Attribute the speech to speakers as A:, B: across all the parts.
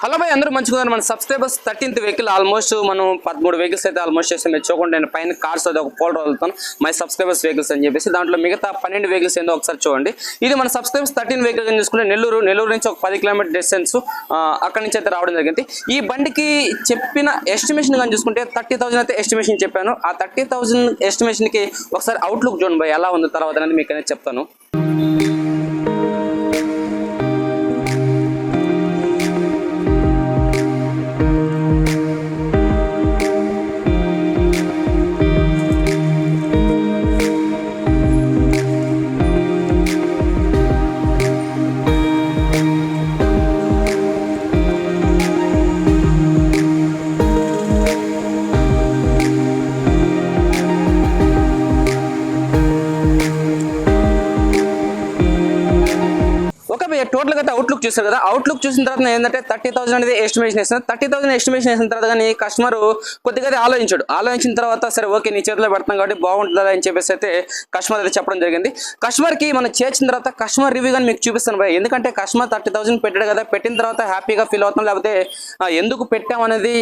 A: Hello భాయ్, అందరూ మంచిగా మన సబ్స్క్రైబర్స్ 13th వెహికల్ ఆల్మోస్ట్ మనం 13 వెహికల్స్ అయితే ఆల్మోస్ట్ చేస్తాం. మీరు చూడండి, నేను పైన కార్స్ అయితే ఒక ఫోల్డర్ వదులుతాను మై సబ్స్క్రైబర్స్ వెహికల్స్ అని చెప్పేసి. దాంట్లో మిగతా 12 వెహికల్స్ ఏందో ఒకసారి చూడండి. ఇది మన సబ్స్క్రైబర్స్ 13 వెహికల్స్ అని చూసుకుంటే నెల్లూరు నుంచి ఒక 10 కిలోమీటర్ డిస్టెన్స్ అక్కడి నుంచి అయితే రావడం జరిగింది. ఈ బండికి చెప్పిన ఎస్టిమేషన్ కానీ చూసుకుంటే 30,000 అయితే ఎస్టిమేషన్ చెప్పాను. ఆ 30,000 ఎస్టిమేషన్కి ఒకసారి అవుట్లుక్ చూడండి భాయ్, ఎలా ఉంది తర్వాత అనేది మీకు అనేది చెప్తాను. టోటల్ గా అవుట్లుక్ చూసారు కదా. అవుట్లుక్ చూసిన తర్వాత ఏంటంటే 30,000 అనేది ఎస్టిమేషన్ వేస్తాను. 30,000 ఎస్టిమేషన్ వేసిన తర్వాత కానీ కస్టమర్ కొద్దిగా ఆలోచించిన తర్వాత సరే ఓకే నీ చేతిలో పెడతాం కాబట్టి బాగుంటుందా అని చెప్పేసి అయితే కస్టమర్ అయితే చెప్పడం జరిగింది. కస్టమర్ కి మనం చేర్చిన తర్వాత కస్టమర్ రివ్యూ కానీ మీకు చూపిస్తాను భయ్. ఎందుకంటే కస్టమర్ 30,000 పెట్టాడు కదా, పెట్టిన తర్వాత హ్యాపీగా ఫీల్ అవుతాం, లేకపోతే ఎందుకు పెట్టాం అనేది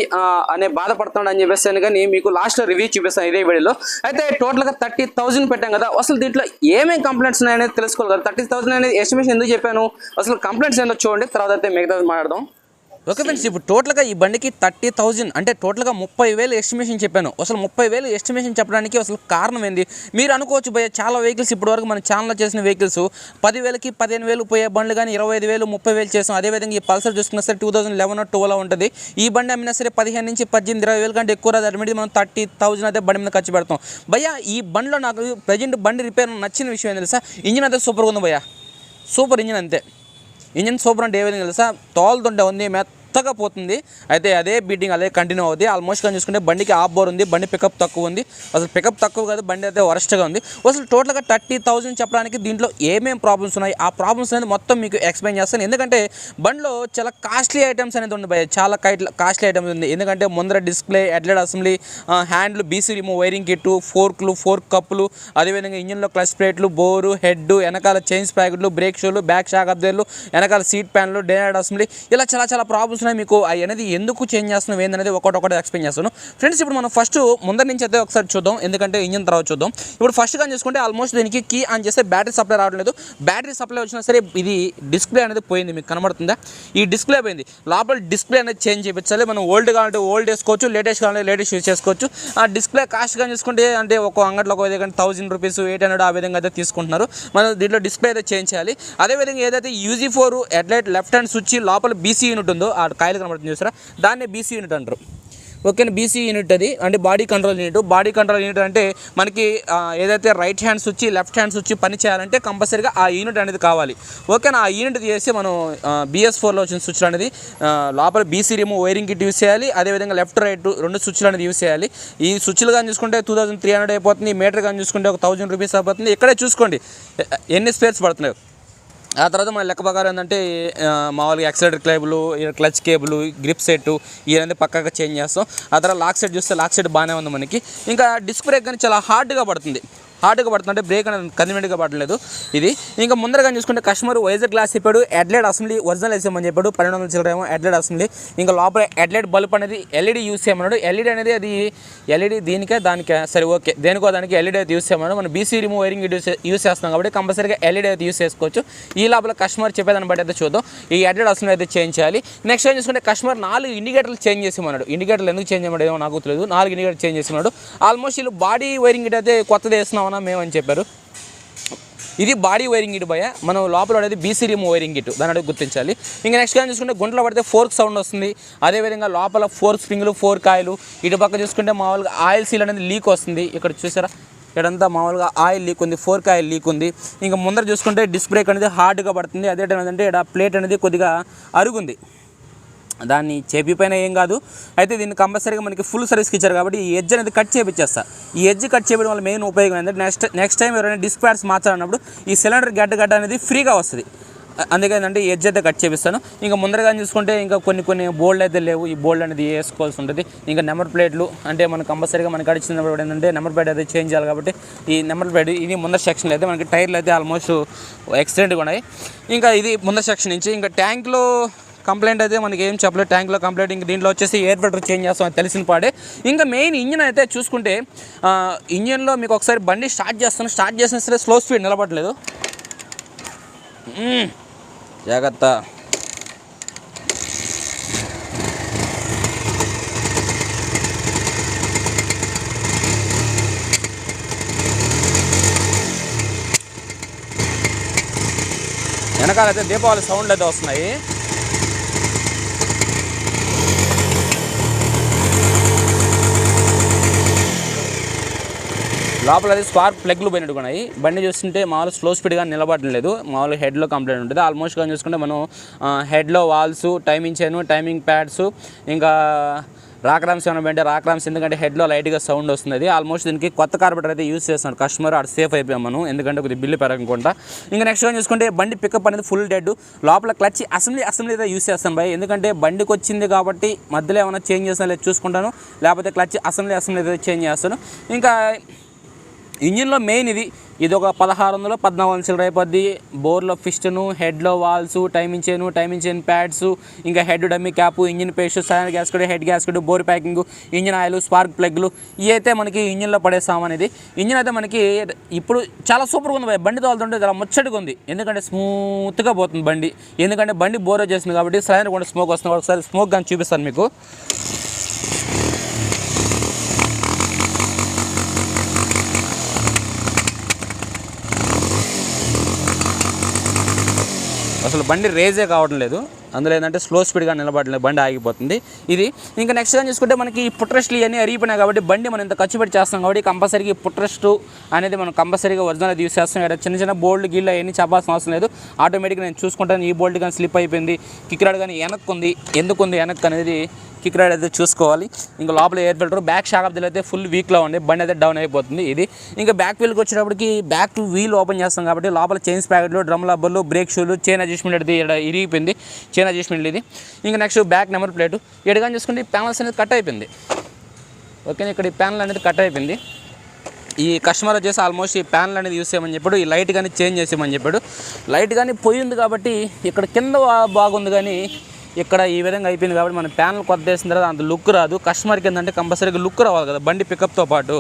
A: అనే బాధపడుతున్నాడు అని చెప్పేసి కానీ మీకు లాస్ట్ లో రివ్యూ చూపిస్తాను ఇదే వీడియోలో. అయితే టోటల్ గా 30,000 పెట్టాం కదా, అసలు దీంట్లో ఏమేమి కంప్లైంట్స్ ఉన్నాయనేది తెలుసుకోవాలి కదా. 30,000 అనేది ఎస్టిమేషన్ ఎందుకు చెప్పాను, అసలు కంప్లైంట్స్ ఏందో చూడండి, తర్వాత అయితే మిగతా మాట్లాడదాం.
B: ఓకే ఫ్రెండ్స్, ఇప్పుడు టోటల్గా ఈ బండికి 30,000 అంటే టోటల్గా 30,000 ఎస్టిమేషన్ చెప్పాను. అసలు 30,000 ఎస్టిమేషన్ చెప్పడానికి అసలు కారణం ఏంది మీరు అనుకోవచ్చు భయ్య. చాలా వెహికల్స్ ఇప్పటివరకు మన ఛానల్లో చేసిన వెహికల్స్ 10,000కి 15,000 పోయే బండ్లు కానీ 25,000 30,000 చేసాం. అదేవిధంగా ఈ పల్సర్ చూసుకున్నా సరే 2011 12 ఉంటుంది. ఈ బండి అమ్మినా సరే 15 నుంచి 18 20,000 కంటే ఎక్కువ రాదు. అడ్మిట్ మనం 30,000 అయితే బండి మీద ఖర్చు పెడతాం భయ్య. ఈ బండిలో నాకు ప్రజెంట్ బండి రిపేర్ నచ్చిన విషయం ఏంటి తెలుసా, ఇంజిన్ అయితే సూపర్గా ఉంది భయ్య. సూపర్ ఇంజిన్, అంతే. ఇంజిన్ సూపర్ అంటే ఏ విధంగా తెలుసా, తోలుతుంటే ఉంది, మెత్తగా పోతుంది. అయితే అదే బీటింగ్ అదే కంటిన్యూ అవుతుంది. ఆల్మోస్ట్ కానీ చూసుకుంటే బండికి ఆఫ్ బోర్ ఉంది, బండి పికప్ తక్కువ ఉంది. అసలు పికప్ తక్కువ కాదు, బండి అయితే వరస్ట్గా ఉంది. అసలు టోటల్గా 30,000 చెప్పడానికి దీంట్లో ఏమేమి ప్రాబ్లమ్స్ ఉన్నాయి, ఆ ప్రాబ్లమ్స్ అనేది మొత్తం మీకు ఎక్స్ప్లెయిన్ చేస్తాను. ఎందుకంటే బండిలో చాలా కాస్ట్లీ ఐటమ్స్ అనేది ఉంది భయ, చాలా కాస్ట్లీ ఐటమ్స్ ఉంది. ఎందుకంటే ముందర డిస్ప్లే, హెడ్లైట్ అసెంబ్లీ, హ్యాండ్లు, BC remove, wiring kit, fork కప్పులు, అదేవిధంగా ఇంజిన్లో క్లచ్ ప్లేట్లు, బోరు, హెడ్, వెనకాల చైన్స్ ప్యాకెట్లు, బ్రేక్ షూలు, బ్యాక్ షాక్ అబ్జర్లు, వెనకాల సీట్ ప్యాన్లు, డేనాడ్ అసెంబ్లీ, ఇలా చాలా ప్రాబ్లమ్స్ ఉన్నాయి. మీకు అవి అనేది ఎందుకు చేంజ్ చేస్తున్నాం ఏందనేది ఒకటి ఎక్స్ప్లెయిన్ చేస్తాను ఫ్రెండ్స్. ఇప్పుడు మనం ఫస్ట్ ముందర నుంచి అయితే ఒకసారి చూద్దాం, ఎందుకంటే ఇంజిన్ తర్వాత చూద్దాం. ఇప్పుడు ఫస్ట్ కానీ చూసుకుంటే ఆల్మోస్ట్ దీనికి కీ ఆన్ చేస్తే బ్యాటరీ సప్లై రావట్లేదు. బ్యాటరీ సప్లై వచ్చినా సరే ఇది డిస్ప్లే అనేది పోయింది, మీకు కనబడుతుందా, ఈ డిస్ప్లే పోయింది. లోపల డిస్ప్లే అనేది చేంజ్ చేయించాలి. మనం ఓల్డ్ కావాలంటే ఓల్డ్ వేసుకోవచ్చు, లేటెస్ట్ కావాలంటే లేటెస్ట్ యూజ్ చేసుకోవచ్చు. ఆ డిస్ప్లే కాస్ట్ కానీ చూసుకుంటే అంటే ఒక అంగట్లో ఒక విధంగా 1000 రూపీస్ 800 ఆ విధంగా అయితే తీసుకుంటున్నారు. మనం దీంట్లో డిస్ప్లే అయితే చేంజ్ చేయాలి. అదేవిధంగా ఏదైతే UG4 headlight left hand switch లోపల BC యూనిట్ ఉందో ఆ కాయలు కనబడుతుంది చూసారా, దాన్నే BC యూనిట్ అంటారు. ఓకేనా, BC యూనిట్ అది అంటే body control unit. Body control unit అంటే మనకి ఏదైతే right hand switch left hand switch పని చేయాలంటే కంపల్సరీగా ఆ యూనిట్ అనేది కావాలి. ఓకేనా, ఆ యూనిట్ చేసి మనం BS4లో వచ్చిన స్విచ్ అనేది లోపల BC remove, wiring kit use చేయాలి. అదేవిధంగా లెఫ్ట్ రైట్ 2 స్విచ్లు అనేది యూస్ చేయాలి. ఈ స్విచ్లు కానీ చూసుకుంటే 2300 అయిపోతుంది. మీటర్ కానీ చూసుకుంటే ఒక 1000 రూపీస్ అయిపోతుంది. ఇక్కడే చూసుకోండి ఎన్ని స్పేర్స్ పడుతున్నాయి. ఆ తర్వాత మన లెక్క ప్రకారం ఏంటంటే మామూలుగా accelerator cable, clutch cable, grip set ఇవన్నీ పక్కగా చేంజ్ చేస్తాం. ఆ తర్వాత లాక్ సెట్ చూస్తే లాక్ సెట్ బాగానే ఉంది మనకి. ఇంకా డిస్క్ బ్రేక్ కానీ చాలా హార్డ్గా పడుతుంది అంటే బ్రేక్ అనేది కన్వీనియంట్గా పడలేదు ఇది. ఇంకా ముందరగా చూసుకుంటే కస్టమర్ వైజర్ గ్లాస్ చెప్పాడు, హెడ్లైట్ అసెంబ్లీ ఒరిజినల్ వేసామని చెప్పాడు, 1200 చిల్లరేమో హెడ్లైట్ అసెంబ్లీ. ఇంకా లోపల హెడ్లైట్ బల్బ్ అనేది LED యూస్ చేయమన్నాడు. LED అనేది అది LED దీనికే దానికే సరే ఓకే, దేనికో దానికి LED అయితే యూస్ చేయమన్నాడు. మనం BC రిమూవ్, వైరింగ్ యూస్ చేస్తున్నాం కాబట్టి కంపల్సరీగా LED అయితే యూస్ చేసుకోవచ్చు. ఈ లోపల కస్టమర్ చెప్పేదాన్ని బట్టి అయితే చూద్దాం. ఈ హెడ్లైట్ అసెంబ్లీ అయితే చేంజ్ చేయాలి. నెక్స్ట్ ఏం చూసుకుంటే కస్టమర్ 4 ఇండికేటర్లు చేంజ్ చేసేమన్నాడు. ఇండికేటర్లు ఎందుకు చేంజ్ చేయమన్నాడు ఏమో నాకు తెలియదు. 4 ఇండికేటర్ చేంజ్ చేసేమన్నాడు. ఆల్మోస్ట్ వీళ్ళు బాడీ వైరింగ్ గిట్ అయితే కొత్తది వేస్తున్నామన్నా మేమని చెప్పారు. ఇది బాడీ వైరింగ్ గిట్ భయ, మనం లోపల పడేది BC రిమూవ్ వైరింగ్ గిట్, దాని అడిగి గుర్తించాలి. ఇంకా నెక్స్ట్ కానీ చూసుకుంటే గుంటలో పడితే ఫోర్క్ సౌండ్ వస్తుంది. అదేవిధంగా లోపల ఫోర్క్ స్ప్రింగ్లు, ఫోర్క్ ఆయిల్, ఇటు పక్క చూసుకుంటే మామూలుగా ఆయిల్ సీల్ అనేది లీక్ వస్తుంది. ఇక్కడ చూసారా, ఇక్కడంతా మామూలుగా ఆయిల్ లీక్ ఉంది, ఫోర్క్ ఆయిల్ లీక్ ఉంది. ఇంకా ముందర చూసుకుంటే డిస్క్ బ్రేక్ అనేది హార్డ్గా పడుతుంది. అదే టైం ఏంటంటే ఇక్కడ ప్లేట్ అనేది కొద్దిగా అరుగుంది, దాన్ని చేపిపోయిన ఏం కాదు. అయితే దీన్ని కంపల్సరీగా మనకి ఫుల్ సర్వీస్కి ఇచ్చారు కాబట్టి ఈ ఎడ్జ్ అనేది కట్ చేయించేస్తా. ఈ ఎడ్జ్ కట్ చేయడం వల్ల మెయిన్ ఉపయోగం ఏంటంటే నెక్స్ట్ టైం ఎవరైనా డిస్క్ ప్యాడ్స్ మార్చాలన్నప్పుడు ఈ సిలిండర్ గడ్డ అనేది ఫ్రీగా వస్తుంది. అందుకేంటంటే ఎడ్జ్ అయితే కట్ చేపిస్తాను. ఇంకా ముందరగా చూసుకుంటే ఇంకా కొన్ని బోల్డ్ అయితే లేవు, ఈ బోల్డ్ అనేది వేసుకోవాల్సి ఉంటుంది. ఇంకా నెంబర్ ప్లేట్లు అంటే మనకు కంపల్సరీగా మనకి అడిచినప్పుడు ఏంటంటే నెంబర్ ప్లేట్ అయితే చేంజ్ చేయాలి కాబట్టి ఈ నెంబర్ ప్లేట్ ఇది ముందర సెక్షన్లో అయితే మనకి టైర్లు అయితే ఆల్మోస్ట్ ఎక్సిడెంట్గా ఉన్నాయి. ఇంకా ఇది ముందర సెక్షన్ నుంచి ఇంకా ట్యాంక్లో కంప్లైంట్ అయితే మనకి ఏం చెప్పలేదు, ట్యాంక్లో కంప్లైంట్. ఇంకా దీంట్లో వచ్చేసి ఎయిర్ ఫిల్టర్ చేంజ్ చేస్తాం అని తెలిసిన పాడే. ఇంకా మెయిన్ ఇంజిన్ అయితే చూసుకుంటే ఇంజిన్లో మీకు ఒకసారి బండి స్టార్ట్ చేసిన సరే స్లో స్పీడ్ నిలబడలేదు. జాగ్రత్త. వెనకాలైతే దీపావళి సౌండ్లు అయితే వస్తున్నాయి. లోపల అది స్పార్క్ ప్లగ్లు పోయినట్టు ఉన్నాయి. బండి చూస్తుంటే మామూలు స్లో స్పీడ్గా నిలబడడం లేదు, మామూలు హెడ్లో కంప్లైంట్ ఉంటుంది. ఆల్మోస్ట్ కానీ చూసుకుంటే మనం హెడ్లో valves, timing chain, timing pads, ఇంకా రాక్రామ్స్ ఏమైనా పెంటే రాక్రామ్స్, ఎందుకంటే హెడ్లో లైట్గా సౌండ్ వస్తుంది. ఆల్మోస్ట్ దీనికి కొత్త కార్బెటర్ అయితే యూస్ చేస్తున్నాడు కస్టమర్. అక్కడ సేఫ్ అయిపోయాం మనం, ఎందుకంటే కొద్దిగా బిల్లు పెరగకుండా. ఇంకా నెక్స్ట్ కానీ చూసుకుంటే బండి పికప్ అనేది ఫుల్ డెడ్. లోపల క్లచ్ అసెంబ్లీ అయితే యూస్ చేస్తాను బాయ్, ఎందుకంటే బండికి వచ్చింది కాబట్టి మధ్యలో ఏమైనా చేంజ్ చేసినా లేదు చూసుకుంటాను, లేకపోతే క్లచ్ అసెంబ్లీ అయితే చేంజ్ చేస్తాను. ఇంకా ఇంజిన్లో మెయిన్ ఇది ఒక 1600-1400 చిల్లర అయిపోద్ది. బోర్లో పిస్టను, హెడ్లో వాల్స్, టైమింగ్ చైన్ ప్యాడ్స్, ఇంకా head dummy cap, engine paste, silent gasket, head gasket, bore packing, engine oil, spark ప్లగ్లు, ఇవి అయితే మనకి ఇంజిన్లో పడే సామాన్. ఇంజిన్ అయితే మనకి ఇప్పుడు చాలా సూపర్గా ఉంది. బండి తోలుతుంటే చాలా ముచ్చటగా ఉంది, ఎందుకంటే స్మూత్గా పోతుంది బండి. ఎందుకంటే బండి బోర్ వచ్చేసింది కాబట్టి సైలెంట్ కూడా స్మోక్ వస్తుంది. ఒకసారి స్మోక్ కానీ చూపిస్తాను మీకు. అసలు బండి రేజే కావడం లేదు, అందులో ఏంటంటే స్లో స్పీడ్గా నిలబడలేదు, బండి ఆగిపోతుంది. ఇది ఇంకా నెక్స్ట్ కానీ చూసుకుంటే మనకి ఈ పుట్రెస్ట్లు ఇవన్నీ అరిగిపోయినాయి కాబట్టి బండి మనం ఇంత ఖర్చు పెట్టి చేస్తాం కాబట్టి కంపల్సరీగా ఈ పుట్రెస్ట్ అనేది మనం కంపల్సరీగా ఒరిజినల్ యూస్ చేస్తాం. ఇక్కడ చిన్న బోల్డ్ గిల్లు అవన్నీ చెప్పాల్సిన అవసరం లేదు, ఆటోమేటిక్గా నేను చూసుకుంటాను. ఈ బోల్ట్ కానీ స్లిప్ అయిపోయింది, కిక్ రాడ్ కానీ వెనక్కు ఉంది, ఎందుకు ఉంది వెనక్కు అనేది కిక్ రాడ్ అయితే చూసుకోవాలి. ఇంకా లోపల air filter, back shock Abdul అయితే ఫుల్ వీక్లో ఉంది, బండి అయితే డౌన్ అయిపోతుంది. ఇది ఇంకా బ్యాక్ వీల్కి వచ్చేటప్పటికి బ్యాక్ వీల్ ఓపెన్ చేస్తాం కాబట్టి లోపల చైన్స్ ప్యాకెట్లు, డ్రమ్ లబ్బర్లు, బ్రేక్ షూలు, చైన్ అడ్జస్ట్మెంట్ అయితే ఇరిగిపోయింది, చైన్ అడ్జస్ట్మెంట్ ఇది. ఇంకా నెక్స్ట్ బ్యాక్ నెంబర్ ప్లేటు ఎడగాని చూసుకుంటే ఈ ప్యానల్స్ అనేది కట్ అయిపోయింది. ఓకే, ఇక్కడ ఈ ప్యానల్ అనేది కట్ అయిపోయింది. ఈ కస్టమర్ వచ్చేసి ఆల్మోస్ట్ ఈ ప్యానల్ అనేది యూస్ చేయమని చెప్పాడు, ఈ లైట్ కానీ చేంజ్ చేసేయమని చెప్పాడు. లైట్ కానీ పోయింది కాబట్టి ఇక్కడ కింద బాగుంది, కానీ ఇక్కడ ఈ విధంగా అయిపోయింది కాబట్టి మనం ప్యానల్ కొత్త వేసిన తర్వాత అంత లుక్ రాదు. కస్టమర్కి ఏంటంటే కంపల్సరీగా లుక్ రావాలి కదా బండి పికప్తో పాటు,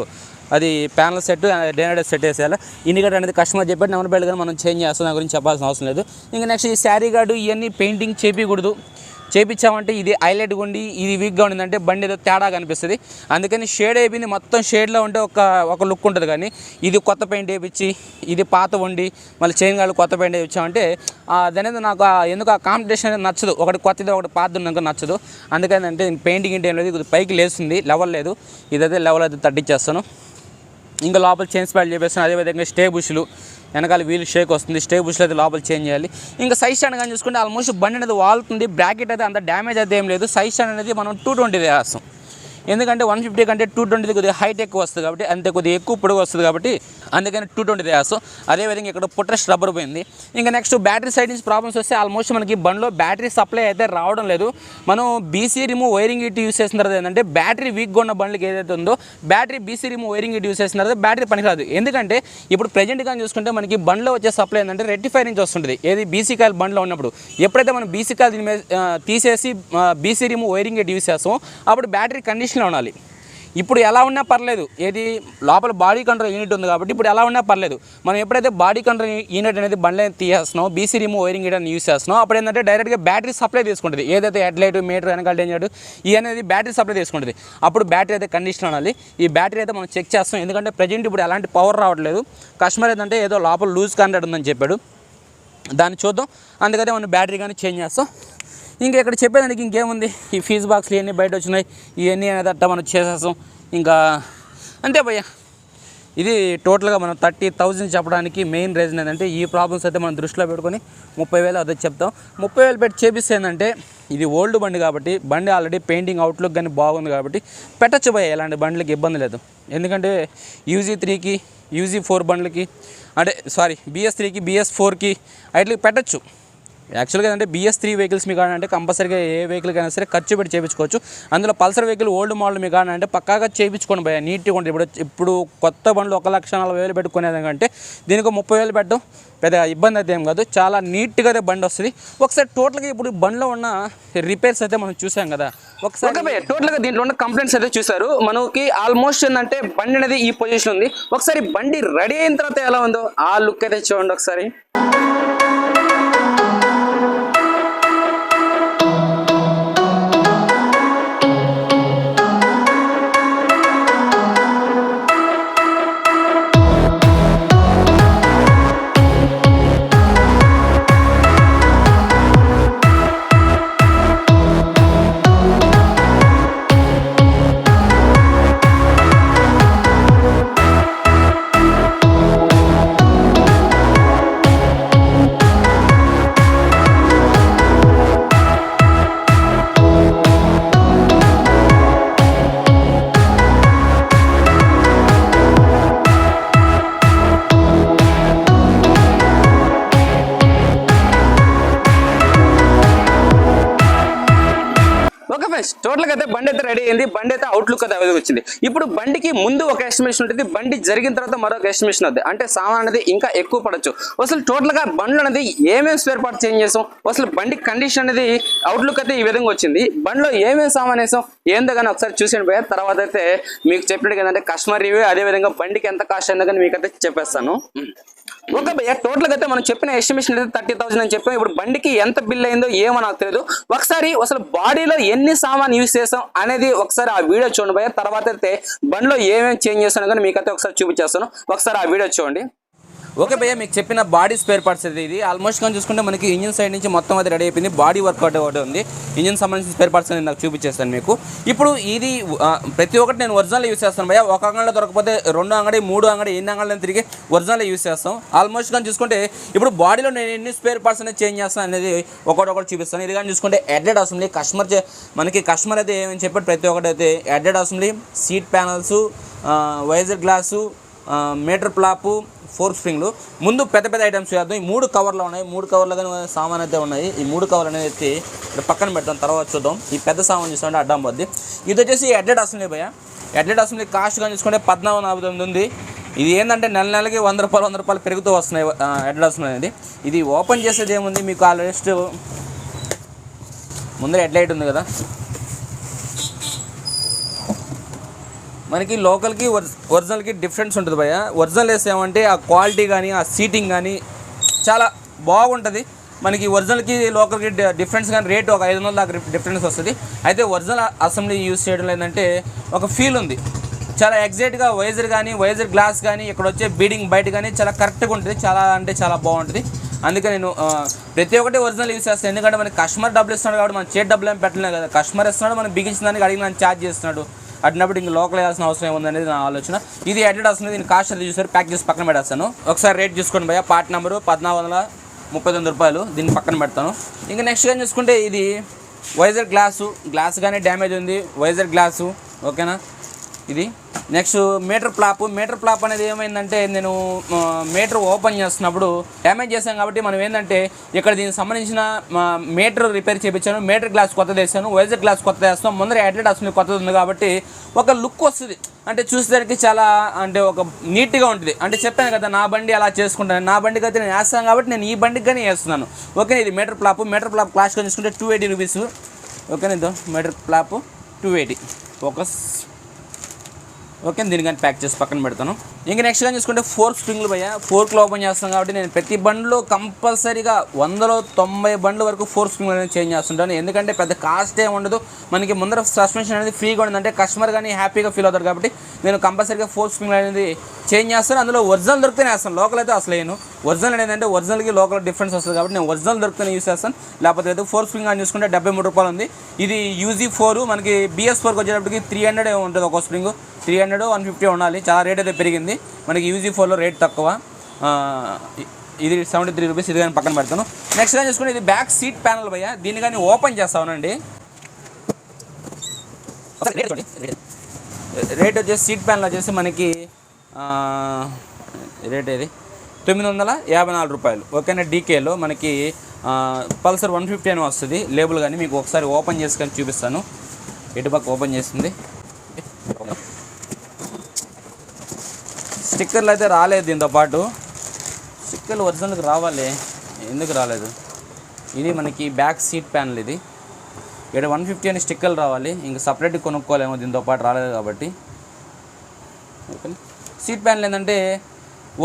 B: అది ప్యానల్ సెట్, డేనైడర్ సెట్ వేసేయాలి. ఇండికేటర్ అనేది కస్టమర్ చెప్పాడు, నెంబర్ బెల్ట్ కానీ మనం చేంజ్ చేస్తాం, దాని గురించి చెప్పాల్సిన అవసరం లేదు. ఇంకా నెక్స్ట్ ఈ శారీ గార్డు ఇవన్నీ పెయింటింగ్ చేపించకూడదు, చేపించామంటే ఇది హైలైట్గా ఉండి ఇది వీక్గా ఉండిందంటే బండి ఏదో తేడా కనిపిస్తుంది. అందుకని షేడ్ అయిపోయింది, మొత్తం షేడ్లో ఉంటే ఒక లుక్ ఉంటుంది. కానీ ఇది కొత్త పెయింట్ వేయించి ఇది పాత ఉండి మళ్ళీ చైన్ గార్డు కొత్త పెయింట్ వేయించామంటే దాని మీద నాకు ఎందుకు ఆ కాంపిటీషన్ అనేది నచ్చదు. ఒకటి కొత్తది ఒకటి పాత ఉన్నాక నచ్చదు. అందుకని అంటే పెయింటింగ్ ఏంటి ఏం లేదు, పైకి లేస్తుంది, లెవెల్ లేదు. ఇదైతే లెవెల్ అయితే తగ్గించేస్తాను. ఇంకా లోపల చైన్స్ ప్యాడ్ చేపిస్తాను. అదేవిధంగా స్టే బుష్లు, వెనకాల వీల్ షేక్ వస్తుంది, స్టే బుష్లు అయితే లోపల చేంజ్ చేయాలి. ఇంకా సైజ్ స్టాండ్ కానీ చూసుకుంటే ఆల్మోస్ట్ బండి అనేది వాలుతుంది, బ్రాకెట్ అయితే అంత డ్యామేజ్ అయితే ఏం లేదు. సైజ్ స్టాండ్ అనేది మనం 220 వేస్తాం, ఎందుకంటే 150 కంటే 220 కొద్దిగా హైట్ ఎక్కువ వస్తుంది కాబట్టి, అంతే కొద్దిగా ఎక్కువ పొడుగు వస్తుంది కాబట్టి అందుకని 220 వేస్తాం. అదేవిధంగా ఇక్కడ పుట్రెస్ట్ రబ్బర్ పోయింది. ఇంకా నెక్స్ట్ బ్యాటరీ సైడ్ నుంచి ప్రాబ్లమ్స్ వస్తే ఆల్మోస్ట్ మనకి బండిలో బ్యాటరీ సప్లై అయితే రావడం లేదు. మనం BC remove wiring it use చేసిన తర్వాత ఏంటంటే బ్యాటరీ వీక్గా ఉన్న బండ్లకి ఏదైతే ఉందో battery BC remove wiring it use చేసిన తర్వాత బ్యాటరీ పనికిరాదు. ఎందుకంటే ఇప్పుడు ప్రెజెంట్ కానీ చూసుకుంటే మనకి బండ్లో వచ్చే సప్లై ఏంటంటే రెక్టిఫైర్ నుంచి వస్తుంటుంది, ఏది బీసీ కాయలు బండ్లో ఉన్నప్పుడు. ఎప్పుడైతే మనం బీసీ కాయలు దీని మీద తీసేసి BC remove wiring it use చేస్తామో అప్పుడు బ్యాటరీ కండిషన్లో ఉండాలి. ఇప్పుడు ఎలా ఉన్నా పర్లేదు, ఏది లోపల బాడీ కంట్రోల్ యూనిట్ ఉంది కాబట్టి ఇప్పుడు ఎలా ఉన్నా పర్లేదు. మనం ఎప్పుడైతే బాడీ కంట్రోల్ యూనిట్ అనేది బండ్లో తీసేస్తున్నాం, బీసీ రిమూవ్ వైరింగ్ అని యూస్ చేస్తున్నాం, అప్పుడు ఏంటంటే డైరెక్ట్గా బ్యాటరీ సప్లై తీసుకుంటుంది. ఏదైతే హెడ్లైట్, మీటర్, వెనకాల డేంజర్ ఈ అనేది బ్యాటరీ సప్లై తీసుకుంటుంది. అప్పుడు బ్యాటరీ అయితే కండిషన్ ఉండాలి. ఈ బ్యాటరీ అయితే మనం చెక్ చేస్తాం, ఎందుకంటే ప్రజెంట్ ఇప్పుడు ఎలాంటి పవర్ రావట్లేదు. కస్టమర్ ఏంటంటే ఏదో లోపల లూజ్ కాంటాక్ట్ ఉందని చెప్పాడు, దాన్ని చూద్దాం, అందుకనే మనం బ్యాటరీ కానీ చేంజ్ చేస్తాం. ఇంకా ఇక్కడ చెప్పేదానికి ఇంకేముంది, ఈ ఫీజ్ బాక్స్లు ఇవన్నీ బయట వచ్చినాయి, ఇవన్నీ అనేది అట్లా మనం చేసేస్తాం. ఇంకా అంతే భయ్య. ఇది టోటల్గా మనం 30,000 చెప్పడానికి మెయిన్ రీజన్ ఏంటంటే ఈ ప్రాబ్లమ్స్ అయితే మనం దృష్టిలో పెట్టుకొని 30,000 అదే చెప్తాం. 30,000 పెట్టి చేపిస్తే ఏంటంటే ఇది ఓల్డ్ బండి కాబట్టి, బండి ఆల్రెడీ పెయింటింగ్ అవుట్లుక్ కానీ బాగుంది కాబట్టి పెట్టచ్చు భయ్య, ఎలాంటి బండ్లకి ఇబ్బంది లేదు. ఎందుకంటే UZ3కి, UZ4 బండ్లకి, అంటే సారీ BS3కి, BS4కి వాటికి పెట్టచ్చు. యాక్చువల్గా ఏంటంటే BS3 వెహికల్స్ మీకు అంటే కంపల్సరీగా ఏ వెహికల్కైనా సరే ఖర్చు పెట్టి చేయించుకోవచ్చు. అందులో పల్సర్ వెహికల్ ఓల్డ్ మోడల్ మీకు అంటే పక్కాగా చేయించుకోండి భయ్య, నీట్గా ఉంటుంది. ఇప్పుడు కొత్త బండ్లు 1,40,000 పెట్టుకునేదానికంటే దీనికి 30,000 పెట్టడం పెద్ద ఇబ్బంది అయితే ఏం కాదు, చాలా నీట్గా అయితే బండి వస్తుంది. ఒకసారి టోటల్గా ఇప్పుడు బండిలో ఉన్న రిపేర్స్ అయితే మనం చూసాం కదా, ఒకసారి
A: టోటల్గా దీంట్లో ఉన్న కంప్లైంట్స్ అయితే చూసారు. మనకి ఆల్మోస్ట్ ఏంటంటే బండి అనేది ఈ పొజిషన్ ఉంది. ఒకసారి బండి రెడీ అయిన తర్వాత ఎలా ఉందో ఆ లుక్ అయితే చూడండి ఒకసారి. టోటల్ గా అయితే బండి అయితే రెడీ అయింది. బండి అయితే అవుట్లుక్ అయితే వచ్చింది. ఇప్పుడు బండికి ముందు ఒక ఎస్టిమేషన్ ఉంటుంది, బండి జరిగిన తర్వాత మరొక ఎస్టిమేషన్ అవుతుంది. అంటే సామాన్ అనేది ఇంకా ఎక్కువ పడవచ్చు. అసలు టోటల్ గా బండ్లు అనేది ఏమేమి స్పేర్ పార్ట్ చేంజ్ చేసాం, అసలు బండి కండిషన్ అనేది అవుట్లుక్ అయితే ఈ విధంగా వచ్చింది. బండిలో ఏమేమి సామాన్ వేసాం ఏందో కానీ ఒకసారి చూసేయండి పోయా. తర్వాత అయితే మీకు చెప్పినట్టు ఏంటంటే కస్టమర్ రివ్యూ, అదే విధంగా బండికి ఎంత కాస్ట్ అయిందో కానీ మీకైతే చెప్పేస్తాను. ఓకే భయ్య, టోటల్ గా అయితే మనం చెప్పిన ఎస్టిమేషన్ అయితే 30,000 అని చెప్పాం. ఇప్పుడు బండికి ఎంత బిల్ అయిందో ఏమో నాకు తెలియదు. ఒకసారి అసలు బాడీలో ఎన్ని సామాన్ యూజ్ చేసాం అనేది ఒకసారి ఆ వీడియో చూడండి భయ్య. తర్వాత అయితే బండిలో ఏమేమి చేంజ్ చేస్తానో కానీ మీకైతే ఒకసారి చూపించేస్తాను. ఒకసారి ఆ వీడియో చూడండి.
B: ఓకే భయ్య, మీకు చెప్పిన బాడీ స్పేర్ పార్ట్స్ అయితే ఇది ఆల్మోస్ట్ కానీ చూసుకుంటే మనకి ఇంజిన్ సైడ్ నుంచి మొత్తం అది రెడీ అయిపోయింది. బాడీ వర్కౌట్ ఒకటి ఉంది, ఇంజిన్ సంబంధించిన స్పేర్ పార్ట్స్ అనేది నాకు చూపించేస్తాను మీకు. ఇప్పుడు ఇది ప్రతి ఒక్కటి నేను ఒరిజినల్ యూస్ చేస్తాను భయ్య. ఒక అంగడిలో దొరకపోతే 2 అంగడి 3 అంగడి ఎన్ని అంగడిలో తిరిగి ఒరిజినల్ యూస్ చేస్తాం. ఆల్మోస్ట్ కానీ చూసుకుంటే ఇప్పుడు బాడీలో నేను ఎన్ని స్పేర్ పార్ట్స్ అనేది చేంజ్ చేస్తాను అనేది ఒకటి చూపిస్తాను. ఇది కానీ చూసుకుంటే అడ్డెడ్ అసెంబ్లీ మనకి కస్టమర్ అయితే ఏమని చెప్పాడు ప్రతి ఒక్కటి అయితే added assembly, seat panels, visor glass, meter flap, 4 స్ప్రింగ్లు. ముందు పెద్ద పెద్ద ఐటమ్స్ చేద్దాం. ఈ 3 కవర్లు ఉన్నాయి, 3 కవర్లు కానీ సామాన్ అయితే ఉన్నాయి. ఈ 3 కవర్లు అనేది ఎత్తి ఇక్కడ పక్కన పెడతాం, తర్వాత చూద్దాం. ఈ పెద్ద సామాన్ చూస్తుంటే అడ్డం పోద్ది. ఇది వచ్చేసి అడ్డెడ్ అసెంబ్లీ భయ్య. అడ్డెడ్ అసెంబ్లీ కాస్ట్ కానీ చూసుకుంటే 1449 ఉంది. ఇది ఏంటంటే నెలకి ₹100 పెరుగుతూ వస్తున్నాయి అడ్డెడ్ అసెంబ్లీ అనేది. ఇది ఓపెన్ చేసేది ఏముంది మీకు ఆల్రెస్ట్ ముందర హెడ్లైట్ ఉంది కదా, మనకి లోకల్కి ఒరిజినల్కి డిఫరెన్స్ ఉంటుంది భయ్య. ఒరిజినల్ వేస్తే ఏమంటే ఆ క్వాలిటీ కానీ ఆ సీటింగ్ కానీ చాలా బాగుంటుంది. మనకి ఒరిజినల్కి లోకల్కి డిఫరెన్స్ కానీ రేటు ఒక 500 దాకా డిఫరెన్స్ వస్తుంది. అయితే ఒరిజినల్ అసెంబ్లీ యూజ్ చేయడం ఏంటంటే ఒక ఫీల్ ఉంది, చాలా ఎగ్జాక్ట్గా వైజర్ గ్లాస్ కానీ ఇక్కడ వచ్చే బీడింగ్ బయట కానీ చాలా కరెక్ట్గా ఉంటుంది, చాలా అంటే చాలా బాగుంటుంది. అందుకే నేను ప్రతి ఒక్కటి ఒరిజినల్ యూజ్ చేస్తాను. ఎందుకంటే మనకి కస్టమర్ డబ్బులు ఇస్తున్నాడు కాబట్టి మనం చేతి డబ్బులు ఏం పెట్టలేదు కదా, కస్టమర్ ఇస్తున్నాడు, మనం బిగించిన దానికి అడిగిన ఛార్జ్ చేస్తున్నాడు. అడినప్పుడు ఇంక లోకల్ వేయాల్సిన అవసరం ఏముందనేది నా ఆలోచన. ఇది అడ్డెడ్ వస్తుంది, దీని కాస్ట్ అది చూసారు, ప్యాక్ చేసి పక్కన పెడతాను. ఒకసారి రేట్ చూసుకోండి భయ్య. పార్ట్ నెంబరు ₹1,439, దీన్ని పక్కన పెడతాను. ఇంకా నెక్స్ట్ కానీ చూసుకుంటే ఇది వైజర్ గ్లాస్ కానీ డ్యామేజ్ ఉంది, వైజర్ గ్లాసు ఓకేనా. ఇది నెక్స్ట్ మీటర్ ప్లాప్ అనేది ఏమైందంటే నేను మీటర్ ఓపెన్ చేస్తున్నప్పుడు డ్యామేజ్ చేశాను కాబట్టి మనం ఏంటంటే ఇక్కడ దీనికి సంబంధించిన మీటర్ రిపేర్ చేయించాను, మీటర్ గ్లాస్ కొత్తది వేసాను, వైజర్ గ్లాస్ కొత్తది వేస్తాం. ముందర అడ్లెట్ అసలు కొత్తది ఉంది కాబట్టి ఒక లుక్ వస్తుంది, అంటే చూసేసరికి చాలా అంటే ఒక నీట్గా ఉంటుంది. అంటే చెప్పాను కదా నా బండి అలా చేసుకుంటాను, నా బండికి అయితే నేను వేస్తాను కాబట్టి నేను ఈ బండికి కానీ వేస్తున్నాను. ఓకే, ఇది మీటర్ ప్లాప్ క్లాస్గా చూసుకుంటే ₹280. ఓకే, ఇది మీటర్ ప్లాప్ 280 ఫోకస్. ఓకే, దీన్ని కానీ ప్యాక్ చేసి పక్కన పెడతాను. ఇంకా నెక్స్ట్ కానీ చూసుకుంటే 4 స్ప్రింగ్లు భయ్య. 4 ఓపెన్ చేస్తాం కాబట్టి నేను ప్రతి బండ్లో కంపల్సరీగా 190 బండ్ల వరకు 4 స్ప్రింగ్లు అనేది చేంజ్ చేస్తుంటాను. ఎందుకంటే పెద్ద కాస్ట్ ఏమి ఉండదు, మనకి ముందర సస్పెన్షన్ అనేది ఫ్రీగా ఉందంటే కస్టమర్ కానీ హ్యాపీగా ఫీల్ అవుతారు కాబట్టి నేను కంపల్సరీగా 4 స్ప్రింగ్లు అనేది చేంజ్ చేస్తాను. అందులో ఒరిజినల్ దొరికితేనే వేస్తాను, లోకల్ అయితే అసలు వేయను. ఒరిజినల్ ఏంటంటే ఒరిజినల్కి లోకల్ డిఫరెన్స్ వస్తుంది కాబట్టి నేను ఒరిజినల్ దొరికితేనే యూస్ చేస్తాను, లేకపోతే అయితే 4 స్ప్రింగ్ అని చూసుకుంటే ₹73 ఉంది. ఇది UZ4 మనకి BS4కి వచ్చేటప్పటికి 300 ఉంటుంది ఒక స్ప్రింగ్, 300 150 ఉండాలి. చాలా రేట్ అయితే పెరిగింది, మనకి UZ4లో రేట్ తక్కువ. ఇది ₹73, ఇది కానీ పక్కన పెడతాను. నెక్స్ట్ కానీ చూసుకుంటే ఇది బ్యాక్ సీట్ ప్యానల్ భయ్య. దీన్ని కానీ ఓపెన్ చేస్తానండి. రేట్ వచ్చేసి సీట్ ప్యానల్ వచ్చేసి మనకి రేట్ ఏది 954 రూపాయలు. ఓకేనా. డీకేలో మనకి పల్సర్ 150 అని వస్తుంది లేబుల్. కానీ మీకు ఒకసారి ఓపెన్ చేసుకొని చూపిస్తాను. ఎటు పక్క ఓపెన్ చేస్తుంది. స్టిక్కర్లు అయితే రాలేదు దీంతో పాటు. స్టిక్కర్లు ఒరిజినల్కి రావాలి, ఎందుకు రాలేదు? ఇది మనకి బ్యాక్ సీట్ ప్యానల్. ఇది ఇక్కడ 150 అని స్టిక్కర్లు రావాలి, ఇంకా సపరేట్గా కొనుక్కోలేమో దీంతో పాటు రాలేదు కాబట్టి. ఓకే. సీట్ ప్యానల్ ఏంటంటే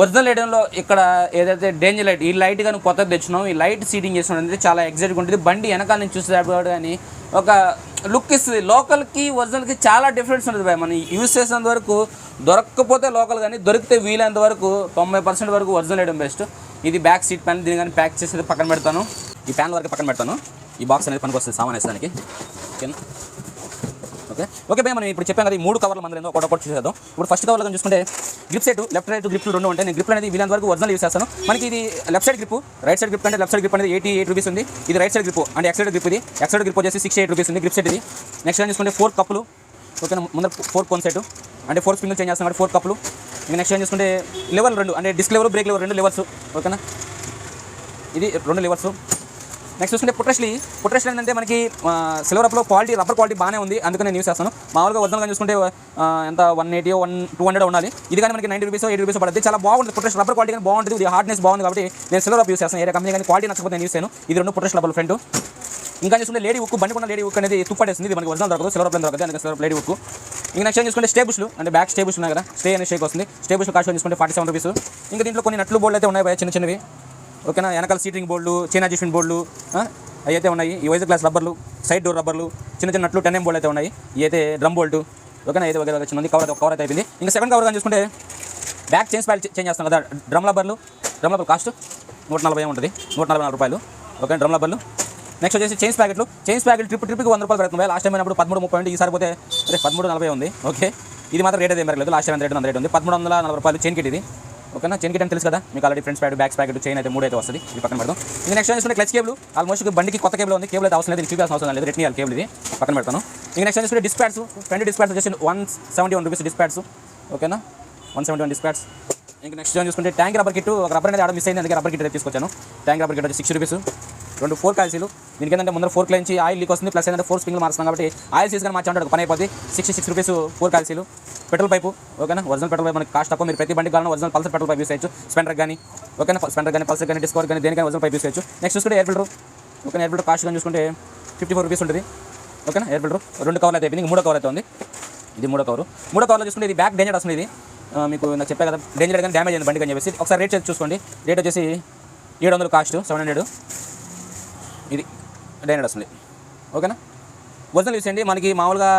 B: ఒరిజినల్ ఐటెంలో ఇక్కడ ఏదైతే డేంజర్ లైట్, ఈ లైట్ కానీ కొత్తది తెచ్చినాం, ఈ లైట్ సీటింగ్ చేసినాం అంటే చాలా ఎగ్జైట్గా ఉంటుంది. బండి వెనకాల నుంచి చూసేటప్పుడు కానీ ఒక లుక్ ఇస్తుంది. లోకల్కి ఒరిజినల్కి చాలా డిఫరెన్స్ ఉంటుంది భయ. మనం యూజ్ చేసినంత వరకు దొరకకపోతే లోకల్, కానీ దొరికితే వీలైనంత వరకు 90% వరకు ఒరిజినల్ ఐటమ్ బెస్ట్. ఇది బ్యాక్ సీట్ ప్యానల్. దీన్ని కానీ ప్యాక్ చేసి పక్కన పెడతాను. ఈ ప్యానల్ వరకు పక్కన పెడతాను. ఈ బాక్స్ అనేది పనికి వస్తుంది సామాన్ వేసడానికి. ఓకేనా. ఓకే భయ, మనం ఇప్పుడు చెప్పాం కదా ఈ 3 కవర్ల మంది ఒకటి చూసేద్దాం. ఇప్పుడు ఫస్ట్ కవర్లో కానీ చూసుకుంటే గ్రిప్ సెట్, లెఫ్ట్ రైట్ గ్రిప్లు 2 ఉంటాయి. నేను గ్రిప్ అనేది వీలైనంత వరకు ఒరిజినల్ యూస్ చేస్తాను. మనకి ఇది left side grip, right side grip అంటే లెఫ్ట్ సైడ్ గ్రిప్ అనేది 88 రూపీస్ ఉంది. ఇది రైట్ సైడ్ గ్రిప్ అంటే ఎక్సైడ్ గ్రిప్. ఇది ఎక్సైడ్ గ్రిప్ వచ్చేసి 68 రూపీస్ ఉంది గ్రిప్ సెట్ ఇది. నెక్స్ట్ ఏం చూసుకుంటే 4 కప్పులు. ఓకేనా. ముందర 4 కోన్ సెట్ అంటే 4 స్ప్రింగ్లు చేంజ్ చేస్తాం కాబట్టి 4 కప్పులు. ఇంకా నెక్స్ట్ ఏం చూసుకుంటే లెవెల్ 2 అంటే disc level, brake level 2 levels. ఓకేనా. ఇది 2 లెవెల్స్. నెక్స్ట్ చూసుకుంటే పుట్రెస్ట్ ఏంటంటే మనకి సిల్వర్ అప్లో క్వాలిటీ, రబ్బర్ క్వాలిటీ బాగానే ఉంది, అందుకని నేను యూస్ చేస్తాను. మామూలుగా ఒరిజినల్గా చూసుకుంటే ఎంత 180 200 ఉండాలి. ఇది కానీ మనకి 90 రూపీస్ 80 రూపీస్ పడుతుంది. చాలా బాగుంటుంది పుట్రెస్ట్. రబ్బర్ క్వాలిటీ కానీ బాగుంటుంది, ఇది హార్డ్నెస్ బాగుంది కాబట్టి నేను సిల్వర్ అప్ యూస్ చేస్తాను. ఏ కంపెనీ కానీ క్వాలిటీ నచ్చకపోతే నేను యూస్ చేయను. ఇది 2 పుట్రెస్ట్ రబ్బర్ ఫ్రంట్. ఇంకా చూసుకుంటే లేడీ ఉక్కు, బండి కొన్న లేడీ ఉక్కు అనేది తుప్పడేస్తుంది. ఇది మనకి ఒరిజినల్ దొరకదు, సిల్వర్ అప్లో దొరకదు, అందుకని సిల్వర్ లేడీ ఉక్కు. ఇంకా నెక్స్ట్ చూసుకుంటే స్టే బుష్లు అంటే బ్యాక్ స్టే బుష్ ఉన్నాయి కదా, స్టే అనే షేక్ వస్తుంది. స్టే బుష్ కాస్ట్ చూసుకుంటే 47 రూపీస్. ఇంకా దీంట్లో కొన్ని నట్లు బోల్డ్ అయితే ఉన్నాయి చిన్న చిన్నవి. ఓకేనా. వెనకాల సీటింగ్ బోల్డ్లు, చైన్ అడ్జస్ట్మెంట్ బోల్డ్లు అవి అయితే ఉన్నాయి. ఈ వైజ్ గ్లాస్ రబ్బర్లు, సైడ్ డోర్ రబ్బర్లు, చిన్న నట్లు 10mm బోల్డ్ అయితే ఉన్నాయి. ఇవి అయితే డ్రమ్ బోల్ట్. ఓకేనా. అయితే వగేర చిన్నది కవర్ అయితే అయిపోయింది. ఇంకా సెకండ్ కవర్ కానీ చూసుకుంటే బ్యాక్ చైన్స్ ప్యాడ్ చేంజ్ చేస్తాం కదా, డ్రమ్ రబ్బర్ కాస్ట్ 140 ఉంటుంది, 144 రూపాయలు. ఓకే. డ్రమ్ రబ్బర్లు. నెక్స్ట్ వచ్చేసి చైన్స్ ప్యాకెట్లు ట్రిప్కి 100 రూపాయలు పెడుతుంది. లాస్ట్ టైం అయినప్పుడు 13.30 ఉంది, ఈసారి పోతే 13.40 ఉంది. ఓకే. ఇది మాత్రం రేట్ అయితే ఏం పెరగలేదు, లాస్ట్ టైం రేట్ ఉంది 1340 రూపాయలు చైన్ కిట్ ఇది. ఓకేనా. చైన్ కిట్ అని తెలుసు కదా మీకు already. Front pad, back packet, chain అయితే 3 అయితే వస్తుంది. ఇది పక్కన పెడతాం. ఇంకా నెక్స్ట్ చూసుకుంటే క్లచ్ కేబుల్. ఆల్మోస్ట్ బండికి కొత్త కేబుల్ ఉంది, కేబుల్ అయితే అవసరం లేదు, చూపించాల్సిన అవసరం లేదు, రిటర్న్ కేబుల్ ఇది పక్కన పెడతాను. ఇంకా నెక్స్ట్ చూసుకుంటే disc pads, front disc pads వచ్చేసి 171 రూపీస్ డిస్క్ ప్యాడ్స్. ఓకేనా. 171 డిస్క్ ప్యాడ్స్. ఇంకా నెక్స్ట్ చూసుకుంటే ట్యాంక్ రబ్బర్ కిట్. ఒక రబ్బర్ అనేది ఆడ మిస్ అయింది, అందుకే రబ్బర్ కిట్ తీసుకొచ్చాను. ట్యాంక్ రబ్బర్ కిట్ వచ్చి 60 రూపీస్. 2 4 కాల్సీలు. దీనికి ఏంటంటే ముందర 4 నుంచి ఆయిల్ లీక్ వస్తుంది, ప్లస్ ఏంటంటే 4 స్ప్రింగ్లు మారుస్తాం కాబట్టి ఆయిల్ సీజన్ మార్చి అంటే పని అయిపోతుంది. 66 రూపీస్ 4 కాల్సీలు. Petrol pipe. ఓకేనా. ఒరిజినల్ పెట్రోల్ పైపు మనకి కాస్ట్ తక్కువ. మీరు ప్రతి బండికి కావాలని original pulsar petrol pipe use చేయొచ్చు. స్పెండర్ కానీ, ఓకేనా, స్పెండర్ కానీ, పల్సర్ కానీ, డిస్కవర్ కానీ, దేనికైనా ఒరిజినల్ పైపు యూస్ చేయొచ్చు. నెక్స్ట్ చూసుకుంటే ఎయిర్ ఫిల్టర్. ఓకేనా. ఎయిర్ ఫిల్టర్ కాస్ట్ కానీ చూసుకుంటే 54 రూపీస్ ఉంటుంది. ఓకేనా. ఎయిర్ ఫిల్టర్ 2 కవర్లు అయితే అయిపోయింది. 3వ కవర్ అయితే ఉంది. ఇది 3వ కవర్. 3వ కవర్లో చూసుకుంటే ఇది బ్యాక్ డేంజర్ వస్తుంది. ఇది మీకు నాకు చెప్పే కదా డేంజర్ కానీ డ్యామేజ్ అయింది బండికి అని చెప్పేసి. ఒకసారి రేట్ చూసుకోండి. రేట్ వచ్చేసి 700 కాస్ట్, 700. ఇది డైనడ్ వస్తుంది. ఓకేనా. ఒరిజినల్ యూస్ చేయండి. మనకి మామూలుగా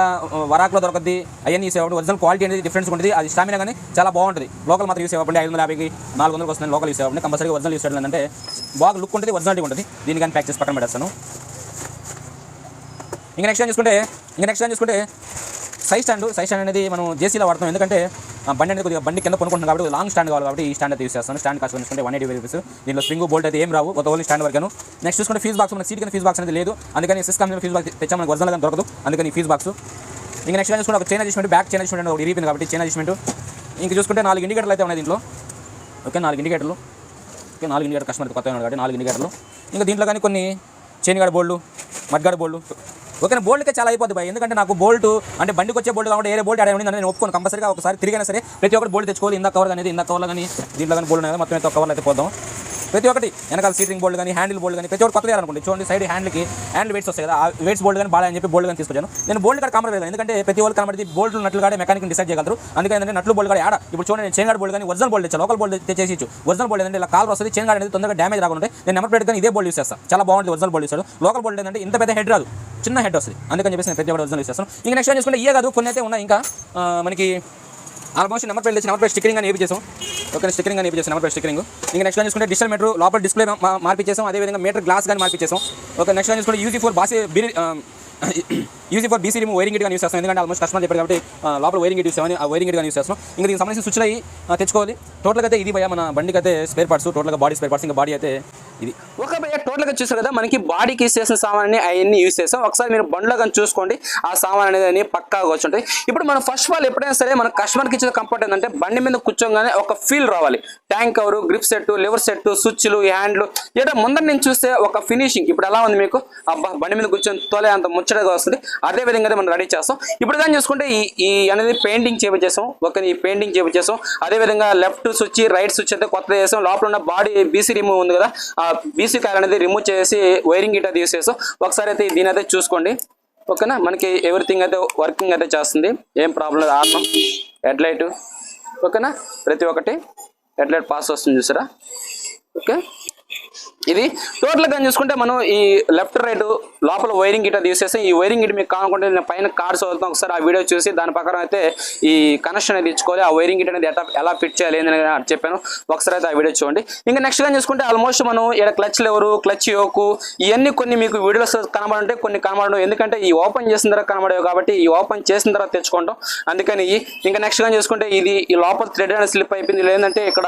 B: వరాకులో దొరకద్ది, అవన్నీ యూస్ అవ్వండి. ఒరిజినల్ క్వాలిటీ అనేది డిఫరెన్స్ ఉంటుంది, అది స్టామినా కానీ చాలా బాగుంటుంది. లోకల్ మాత్రం యూస్ అవ్వండి. 550కి 400కి వస్తుంది. లోకల్ యూస్ అవ్వండి. కంపల్సరీగా ఒరిజినల్ యూస్ చేయడం ఏంటంటే బాగా లుక్ ఉంటుంది, ఒరిజినాలిటీ ఉంటుంది. దీన్ని కానీ ప్యాక్ చేసి పక్కన పెట్టేస్తాను. ఇంకా నెక్స్ట్ టైం చూసుకుంటే సైడ్ స్టాండ్ అనేది మనం జేసీలో వాడతాం. ఎందుకంటే బండి అనేది కొద్దిగా బండి కింద కొనుక్కుంటున్నాం కాబట్టి లాంగ్ స్టాండ్ కావాలి కాబట్టి ఈ స్టాండ్ అయితే యూస్ చేస్తాను. స్టాండ్ కాస్ట్ చూసుకుంటే 180 రూపీస్. దీనిలో స్ప్రింగ్ బోల్ట్ అయితే ఏం రావు, ఒక ఓన్లీ స్టాండ్ వరకును. నెక్స్ట్ చూసుకుంటే ఫీజ్ బాక్స్. మన సీట్ కింద ఫీజ్ బాక్స్ అనేది లేదు, అందుకని సిస్టమ్ ఫీజ్ బాక్స్ తెచ్చా మనకు ఒరిజినల్ కానీ దొరకదు, అందుకని ఫీజ్ బాక్స్. ఇంకా నెక్స్ట్ చూసుకుంటే ఒక chain adjustment, back chain adjustment ఒకటి ఇరిపోయింది కాబట్టి చైన్ అడ్జస్ట్మెంట్. ఇంకా చూసుకుంటే 4 ఇండికేటర్లు అయితే ఉన్నాయి దీంట్లో. ఓకే. 4 ఇండికేటర్లు. ఓకే. 4 ఇండికేటర్ కస్టమర్ కొత్తగా ఉన్నాడు కాబట్టి 4 ఇండికేటర్లు. ఇంకా దీంట్లో కానీ కొన్ని చైన్ గార్డ్ బోల్డ్, మడ్ గార్డ్ బోల్డ్. ఓకే. బోల్ట్కే చాలా అయిపోతుంది భయ, ఎందుకంటే నాకు బోల్ట్ అంటే బండికి వచ్చే బోల్ట్ కాబట్టి ఏరే బోల్ట్ ఆడే ఉంది, నేను ఒప్పుకోను. కంపల్సరీగా ఒకసారి తిరిగినా సరే ప్రతి ఒక్కటి బోల్ట్ తెచ్చుకోవాలి. ఇందా కవర్ కానీ ఇందా కవర్లో కానీ దీంట్లో కానీ బోల్డ్ అనేది మొత్తం అయితే కవర్లో అయితే పోదాం. ప్రతి ఒక్కటి వెనకాల సీటింగ్ బోల్డ్ కానీ, హ్యాండిల్ బోల్డ్ కానీ ప్రతి ఒక్కటి కొత్తగా అనుకోండి. చూడండి సైడ్ హ్యాండిల్ వెయిట్స్ వస్తాయి కదా, ఆ వెయిట్స్ బోల్డ్ కానీ బాగా అని చెప్పి బోల్డ్ కానీ తీసుకొచ్చాను. నేను బోల్డ్ కాడ కామన్ లేదు, ఎందుకంటే ప్రతి ఒక్కరు కనబడి బోల్ట్ నట్లు కాడే మెకానిక్ డిసైడ్ చేయగలరు. అందుకని ఏంటంటే నట్లు బోల్డ్ కాడ ఇప్పుడు చూడండి నేను చైన్ గార్డ్ బోల్డ్ కానీ ఒరిజినల్ బోల్డ్ తెచ్చాను, లోకల్ బోల్డ్ తెచ్చేసి ఒరిజినల్ బోల్డ్ ఏంటంటే ఇలా కాల్ వస్తుంది, చైన్ గార్డ్ అనేది తొందరగా డ్యామేజ్ రాకుండా నేను నెంబర్ ప్లేట్ కానీ ఇదే బోల్డ్ యూస్ చేస్తాను. చాలా బాగుంటుంది ఒరిజినల్ బోల్డ్ యూస్. లోకల్ బోల్డ్ ఏంటంటే ఇంత పెద్ద హెడ్ రాదు, చిన్న హెడ్ వస్తుంది, అందుకని చెప్పేసి నేను ప్రతి ఒక్కటి ఒరిజినల్ యూస్ చేస్తాను. ఇంకా నెక్స్ట్ చూసుకుంటే ఇయే కాదు కొన్ని అయితే ఉన్నాయి. ఇంకా మనకి almost number plate number plate stickering అని ఏపిచేసాం. ఓకే. స్టిక్కరింగ్ అని ఏపిచేసాం, నెంబర్ ప్లేట్ స్టిక్కరింగ్. ఇంకా నెక్స్ట్ చూసుకుంటే డిజిటల్ మీటర్ లోపల డిస్ప్లే మార్పిచ్చేసాం, అదేవిధంగా మీటర్ గ్లాస్ కానీ మార్పిచ్చేసాం. ఓకే. నెక్స్ట్ చూసుకుంటే యూజీ4 బీసీ రిమూవ్ వైరింగ్ గిట్ కానీ యూస్ చేస్తాం, ఎందుకంటే ఆల్మోస్ట్ కస్టమర్ చెప్పారు కాబట్టి లోపల వైరింగ్ గిట్ యూస్ చేస్తాం, ఆ వైరింగ్ గిట్ కానీ యూస్ చేస్తాం. ఇంకా దీనికి సంబంధించిన స్విచ్లు అయ్యి తెచ్చుకోవాలి. టోటల్గా అయితే ఇది భయ మన బండికి అయితే స్పేర్ పార్ట్స్, టోటల్గా బాడీ స్పేర్ పార్ట్స్. ఇంకా బాడీ అయితే ఇది
A: ఒక టోటల్గా చూసారు కదా, మనకి బాడీకి చేసిన సామాన్ అవన్నీ యూస్ చేస్తాం. ఒకసారి మీరు బండ్లో కానీ చూసుకోండి, ఆ సామాన్ అనేది పక్కాగా వచ్చుంటాయి. ఇప్పుడు మనం ఫస్ట్ ఆఫ్ ఆల్ ఎప్పుడైనా సరే మన కస్టమర్కి ఇచ్చిన కంఫర్ట్ ఏంటంటే బండి మీద కూర్చోగానే ఒక ఫీల్ రావాలి. Tank cover, grip set, liver set, స్విచ్లు, హ్యాండ్లు ఏదో ముందర నుంచి చూస్తే ఒక ఫినిషింగ్ ఇప్పుడు ఎలా ఉంది మీకు, అబ్బా బండి మీద కూర్చొని తోలే అంత ముచ్చటగా వస్తుంది. అదే విధంగా మనం రెడీ చేస్తాం. ఇప్పుడు కానీ చూసుకుంటే ఈ అనేది పెయింటింగ్ చేపించేసాం. ఓకే, ఈ పెయింటింగ్ చేపించేసాం. అదేవిధంగా లెఫ్ట్ స్విచ్, రైట్ స్విచ్ అయితే కొత్తగా చేసాం. లోపల ఉన్న బాడీ బీసీ రిమూవ్ ఉంది కదా, ఆ బీసీ కాయల్ అనేది రిమూవ్ చేసి వైరింగ్ గిట్ అది యూస్ చేసాం. ఒకసారి అయితే దీని అయితే చూసుకోండి. ఓకేనా, మనకి ఎవ్రీథింగ్ అయితే వర్కింగ్ అయితే చేస్తుంది, ఏం ప్రాబ్లం లేదు. ఆర్మం, హెడ్లైట్, ఓకేనా, ప్రతి ఒక్కటి హెడ్లైట్ పాస్ వస్తుంది చూసారా. ఓకే, ఇది టోటల్గా చూసుకుంటే మనం ఈ లెఫ్ట్ రైట్ లోపల వైరింగ్ గిట్ అది యూస్ చేస్తాం. ఈ వైరింగ్ గిట్ మీకు కావాలనుకుంటే నేను పైన కార్డ్స్ అవుతాం, ఒకసారి ఆ వీడియో చూసి దాని ప్రకారం అయితే ఈ కనెక్షన్ అనేది ఇచ్చుకోవాలి. ఆ వైరింగ్ గిట్ అనేది ఎలా ఫిట్ చేయాలి అని చెప్పాను, ఒకసారి అయితే ఆ వీడియో చూడండి. ఇంకా నెక్స్ట్ గా చూసుకుంటే ఆల్మోస్ట్ మనం ఇక్కడ క్లచ్ లెవరు, క్లచ్ యోకు ఇవన్నీ కొన్ని మీకు వీడియోస్ కనబడుంటే కొన్ని కనబడడం, ఎందుకంటే ఈ ఓపెన్ చేసిన తర్వాత కనబడేవి కాబట్టి ఈ ఓపెన్ చేసిన తర్వాత తెచ్చుకుంటాం, అందుకని. ఇంకా నెక్స్ట్ గా చూసుకుంటే ఇది ఈ లోపల థ్రెడ్ అనేది స్లిప్ అయిపోయింది, లేదంటే ఇక్కడ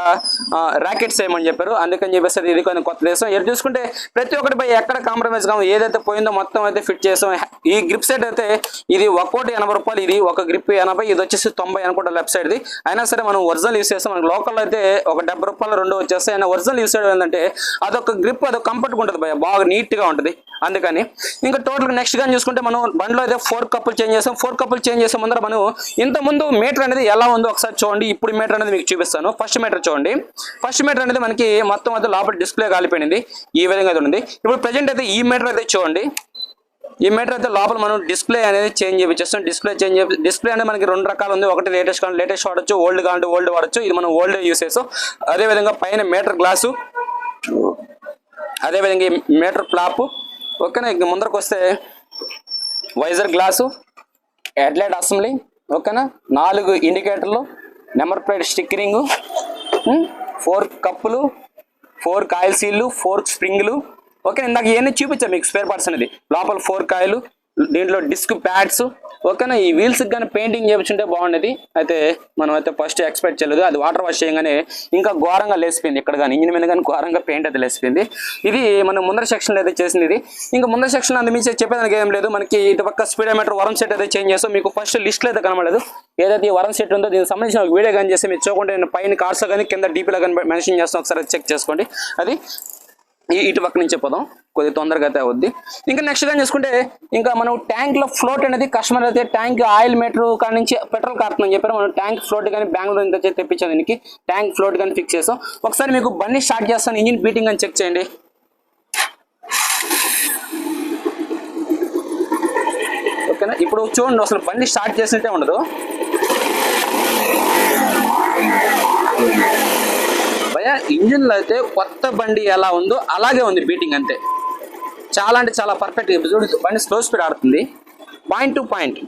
A: ర్యాకెట్స్ వేయమని చెప్పారు, అందుకని చెప్పేసి ఇది కొన్ని కొత్త దేశం. ఎటు చూసుకుంటే ప్రతి ఒక్కటి పై ఎక్కడ కాంప్రమైజ్ కాము, ఏదైతే పోయిందో మొత్తం అయితే ఫిట్ చేసాం. ఈ గ్రిప్ సెట్ అయితే ఇది ఒక్కోటి 80 రూపాయలు, ఇది ఒక గ్రిప్ 80, ఇది వచ్చేసి 90 అనుకుంటా లెఫ్ట్ సైడ్ది. అయినా సరే మనం ఒరిజినల్ యూస్ చేస్తాం. మనకి లోకల్ అయితే ఒక 70 రూపాయలు రెండు వచ్చేస్తాయి. అయినా ఒరిజినల్ యూస్ చేయడం ఏంటంటే అదొక గ్రిప్, అదొక కంఫర్ట్గా ఉంటుంది భయ, బాగా నీట్గా ఉంటుంది, అందుకని. ఇంకా టోటల్ నెక్స్ట్ గా చూసుకుంటే మనం బండిలో అయితే 4 కప్పులు చేంజ్ చేస్తాం. 4 కప్పులు చేంజ్ చేసే ముందర మనం ఇంతకుముందు మీటర్ అనేది ఎలా ఉందో ఒకసారి చూడండి. ఇప్పుడు మీటర్ అనేది మీకు చూపిస్తాను. ఫస్ట్ మీటర్ చూడండి. ఫస్ట్ మీటర్ అనేది మనకి మొత్తం అయితే లోపల డిస్ప్లే కాలిపోయింది, ఈ విధంగా అయితే ఉంది. ఇప్పుడు ప్రజెంట్ అయితే ఈ మీటర్ అయితే చూడండి. ఈ మీటర్ అయితే లోపల మనం డిస్ప్లే అనేది చేంజ్ చేయించేస్తాం. డిస్ప్లే అనేది మనకి 2 రకాలు ఉంది. ఒకటి లేటెస్ట్ కావాలి, లేటెస్ట్ వాడచ్చు, ఓల్డ్ కావాలంటే ఓల్డ్ వాడచ్చు. ఇది మనం ఓల్డ్ యూస్ చేస్తాం. అదేవిధంగా పైన మీటర్ గ్లాసు, అదేవిధంగా ఈ మీటర్ ఫ్లాప్. ఓకేనా, ఇంక ముందరకు వస్తే వైజర్ గ్లాసు, హెడ్లైట్ అసెంబ్లీ, ఓకేనా, 4 ఇండికేటర్లు, నెంబర్ ప్లేట్ స్టిక్కరింగు, 4 కప్పులు, 4 కాయిల్ సీళ్ళు, 4 స్ప్రింగ్లు. ఓకే, ఇందాక ఇవన్నీ చూపించాను మీకు స్పేర్ పార్ట్స్ అనేది. లోపల 4 కాయలు, దీంట్లో డిస్క్ ప్యాడ్స్. ఓకేనా, ఈ వీల్స్కి కానీ పెయింటింగ్ చేయించుంటే బాగుండేది, అయితే మనం అయితే ఫస్ట్ ఎక్స్పెక్ట్ చేయలేదు. అది వాటర్ వాష్ చేయగానే ఇంకా ఘోరంగా లేసిపోయింది, ఇక్కడ కానీ ఇంజిన్ మీద కానీ ఘోరంగా పెయింట్ అయితే లేసిపోయింది. ఇది మనం ముందర సెక్షన్లో అయితే చేసింది. ఇది ఇంకా ముందర సెక్షన్ అందించి చెప్పేదానికి ఏం లేదు. మనకి ఇటు పక్క స్పీడోమీటర్ వరం సెట్ అయితే చేంజ్ చేస్తాం. మీకు ఫస్ట్ లిస్ట్లో అయితే కనబడలేదు, ఏదైతే ఈ వరం సెట్ ఉందో దీనికి సంబంధించిన ఒక వీడియో కానీ చేస్తే మీరు చూడకుంటే నేను పైన కార్డ్స్ కానీ కింద డీపీలో కానీ మెన్షన్ చేస్తాం, ఒకసారి చెక్ చేసుకోండి. అది ఇటు పక్క నుంచి పోదాం, కొద్దిగా తొందరగా అయితే అవుద్ది. ఇంకా నెక్స్ట్ గా చూసుకుంటే ఇంకా మనం ట్యాంక్ లో ఫ్లోట్ అనేది కస్టమర్ అయితే ట్యాంక్ ఆయిల్ మీటర్ కాడి నుంచి పెట్రోల్ కారుతుందని చెప్పారు. మనం ట్యాంక్ ఫ్లోట్ కానీ బెంగళూరు నుంచి తెప్పించాం, దీనికి ట్యాంక్ ఫ్లోట్ కానీ ఫిక్స్ చేస్తాం. ఒకసారి మీకు బండి స్టార్ట్ చేస్తాను, ఇంజిన్ బీటింగ్ అని చెక్ చేయండి. ఓకేనా, ఇప్పుడు చూడండి అసలు బండి స్టార్ట్ చేసినట్టే ఉండదు. భయ ఇంజిన్లో అయితే కొత్త బండి ఎలా ఉందో అలాగే ఉంది బీటింగ్, అంతే. చాలా అంటే చాలా పర్ఫెక్ట్. చూడు బండి స్లో స్పీడ్ ఆడుతుంది, పాయింట్ టు పాయింట్,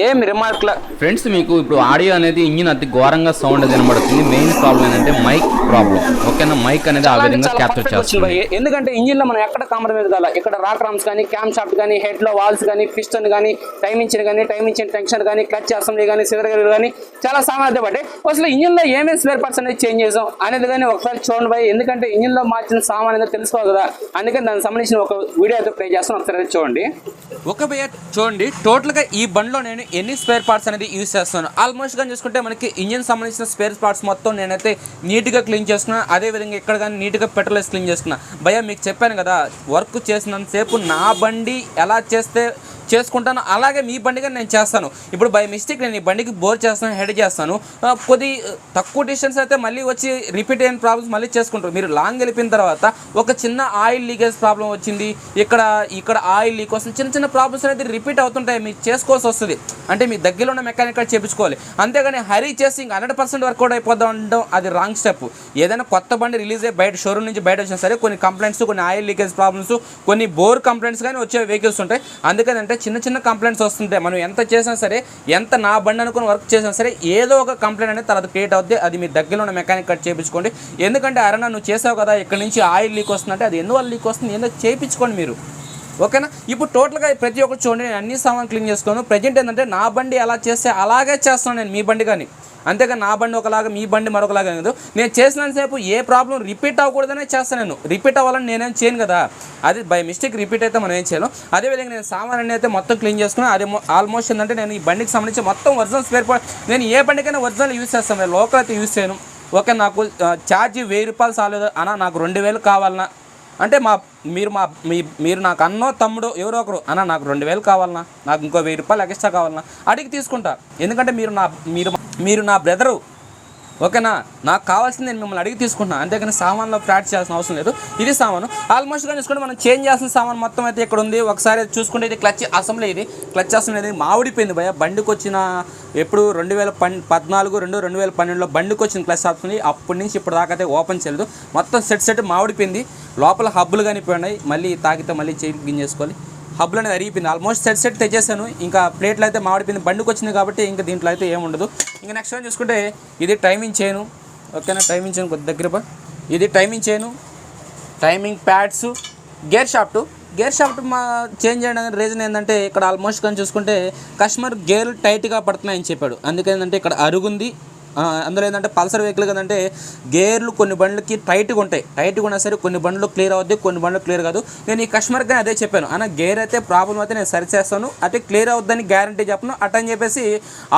A: ఏం రిమార్క్ల.
B: ఫ్రెండ్స్, మీకు ఇప్పుడు ఆడియో అనేది ఇంజిన్ అతి ఘోరంగా సౌండ్ వినబడుతుంది. మెయిన్ ప్రాబ్లం ఏంటంటే మైక్ ప్రాబ్లం. ఓకేనా, మైక్ అనేది ఆ విధంగా క్యాప్చర్ చేస్తుంది.
A: ఎందుకంటే ఇంజిన్ లో మనం ఎక్కడ కాంప్రమైజ్ కాల, ఇక్కడ రాక్ రామ్స్ కానీ, క్యామ్ షాఫ్ట్ కానీ, హెడ్ లో వాల్స్ కానీ, పిస్టన్ కానీ, టైమింగ్ టెన్షన్ కానీ, క్లచ్ అసెంబ్లీ కానీ, సిగరెట్ కానీ చాలా సామాన్యత పడ్డాయి. అసలు ఇంజిన్ లో ఏమేమి స్పేర్ పార్ట్స్ అనేది చేంజ్ చేసాం అనేది కానీ ఒకసారి చూడండి భయ్, ఎందుకంటే ఇంజిన్ లో మార్చిన సామాన్ అనేది తెలుసుకోవాలి కదా, అందుకని దానికి సంబంధించిన ఒక వీడియో అయితే ప్లే చేస్తాను, ఒకసారి చూడండి.
B: ఒక భయ్య చూడండి, టోటల్గా ఈ బండిలో నేను ఎన్ని స్పేర్ పార్ట్స్ అనేది యూస్ చేస్తాను. ఆల్మోస్ట్ గా చూసుకుంటే మనకి ఇంజిన్ సంబంధించిన స్పేర్ పార్ట్స్ మొత్తం నేనైతే నీట్గా క్లీన్ చేసుకున్నాను. అదేవిధంగా ఇక్కడ కానీ నీట్గా పెట్రోల్ వేసి క్లీన్ చేసుకున్నాను. భయ్య మీకు చెప్పాను కదా, వర్క్ చేసినంతసేపు నా బండి ఎలా చేసుకుంటాను అలాగే మీ బండిగా నేను చేస్తాను. ఇప్పుడు బై మిస్టేక్ నేను ఈ బండికి బోర్ చేస్తాను, హెడ్ చేస్తాను, కొద్ది తక్కువ డిస్టెన్స్ అయితే మళ్ళీ వచ్చి రిపీట్ అయిన ప్రాబ్లమ్స్ మళ్ళీ చేసుకుంటారు. మీరు లాంగ్ వెళ్ళిపోయిన తర్వాత ఒక చిన్న ఆయిల్ లీకేజ్ ప్రాబ్లం వచ్చింది, ఇక్కడ ఆయిల్ లీక్ వస్తుంది, చిన్న ప్రాబ్లమ్స్ అనేది రిపీట్ అవుతుంటాయి, మీకు చేసుకోవాల్సి వస్తుంది. అంటే మీ దగ్గరలో ఉన్న మెకానిక్ చేయించుకోవాలి, అంతేగాని హరీ చేసి ఇంకా 100% వర్కౌట్ అయిపోద్దాం అనడం అది రాంగ్ స్టెప్. ఏదైనా కొత్త బండి రిలీజ్ అయ్యి బయట షోరూమ్ నుంచి బయట వచ్చినా సరే కొన్ని కంప్లైంట్స్, కొన్ని ఆయిల్ లీకేజ్ ప్రాబ్లమ్స్, కొన్ని బోర్ కంప్లైంట్స్ కానీ వచ్చే వెహికల్స్ ఉంటాయి. అందుకని అంటే చిన్న కంప్లైంట్స్ వస్తుంటాయి. మనం ఎంత చేసినా సరే, ఎంత నా బండి అనుకుని వర్క్ చేసినా సరే ఏదో ఒక కంప్లైంట్ అనేది తర్వాత క్రియేట్ అవుతుంది. అది మీ దగ్గరలో ఉన్న మెకానిక్ చేయించుకోండి. ఎందుకంటే అరేనా నువ్వు చేసావు కదా, ఇక్కడ నుంచి ఆయిల్ లీక్ వస్తుందంటే అది ఎందువల్ల లీక్ వస్తుంది ఏందో చేయించుకోండి మీరు. ఓకేనా, ఇప్పుడు టోటల్గా ప్రతి ఒక్కటి చూడండి, నేను అన్ని సామాన్ క్లీన్ చేసుకోను. ప్రజెంట్ ఏంటంటే నా బండి ఎలా చేస్తే అలాగే చేస్తాను నేను మీ బండి కానీ. అంతేగాని నా బండి ఒకలాగా మీ బండి మరొకలాగా కాదు. నేను చేసినంతసేపు ఏ ప్రాబ్లం రిపీట్ అవ్వకూడదనే చేస్తాను. నేను రిపీట్ అవ్వాలని నేనేం చేయను కదా, అది బై మిస్టేక్ రిపీట్ అయితే మనం ఏం చేయను. అదేవిధంగా నేను సామాన్ అయితే మొత్తం క్లీన్ చేసుకుని అది ఆల్మోస్ట్ ఏంటంటే నేను ఈ బండికి సంబంధించి మొత్తం ఒరిజినల్ స్పేర్ పార్ట్ నేను ఏ బండికైనా ఒరిజినల్ యూజ్ చేస్తాను, లోకల్ అయితే యూజ్ చేయను. ఓకే, నాకు ఛార్జీ 1000 రూపాయలు చాలేదు అన్న, నాకు 2000 కావాలన్నా అంటే మీరు నాకు అన్నో తమ్ముడు ఎవరో ఒకరు అన్న నాకు 2000 కావాలన్నా, నాకు ఇంకో 1000 రూపాయలు ఎక్స్ట్రా కావాలన్నా అడిగి తీసుకుంటా. ఎందుకంటే మీరు నా బ్రదరు. ఓకేనా, నాకు కావాల్సింది నేను మిమ్మల్ని అడిగి తీసుకుంటున్నాను, అంతేకాని సామాన్లో ఫ్రాడ్ చేయాల్సిన అవసరం లేదు. ఇది సామాను ఆల్మోస్ట్గా చూసుకుంటే మనం చేంజ్ చేయాల్సిన సామాన్ మొత్తం అయితే ఇక్కడ ఉంది. ఒకసారి చూసుకుంటే ఇది క్లచ్ అసెంబ్లీ, ఇది క్లచ్ అసెంబ్లీ అనేది మామిడిపోయింది భయ. బండికి వచ్చిన ఎప్పుడు 2014 2012లో బండికి వచ్చిన క్లచ్ అసెంబ్లీ, అప్పటి నుంచి ఇప్పుడు దాకా అయితే ఓపెన్ చేయలేదు. మొత్తం సెట్ మామిడిపోయింది. లోపల హబ్బులు కనిపోయినాయి, మళ్ళీ తాగితే మళ్ళీ చేయి గింజేసుకోవాలి. హబ్బులు అనేది అరిగిపోయింది. Almost set తెచ్చేసాను. ఇంకా ప్లేట్లు అయితే మామిడిపోయింది, బండికి వచ్చింది కాబట్టి ఇంకా దీంట్లో అయితే ఏముండదు. ఇంకా నెక్స్ట్ టైం చూసుకుంటే ఇది టైమింగ్ చేయను. ఓకేనా, టైమింగ్ చేయను కొద్ది దగ్గర. ఇది టైమింగ్ చేయను, టైమింగ్ ప్యాడ్స్, గేర్ షాఫ్ట్ మా చేంజ్ చేయడానికి రీజన్ ఏంటంటే ఇక్కడ ఆల్మోస్ట్ కానీ చూసుకుంటే కస్టమర్ గేర్లు టైట్గా పడుతున్నాయని చెప్పాడు. అందుకేంటంటే ఇక్కడ అరుగుంది. అందులో ఏంటంటే పల్సర్ వెహికల్ కదంటే గేర్లు కొన్ని బండ్లకి టైట్గా ఉన్నా సరే కొన్ని బండ్లు క్లియర్ అవుద్ది, కొన్ని బండ్లు క్లియర్ కాదు. నేను ఈ కస్టమర్కి అదే చెప్పాను, అన్న గేర్ అయితే ప్రాబ్లం అయితే నేను సరి చేస్తాను, అయితే క్లియర్ అవుద్దని గ్యారంటీ చెప్పను అట్టని చెప్పేసి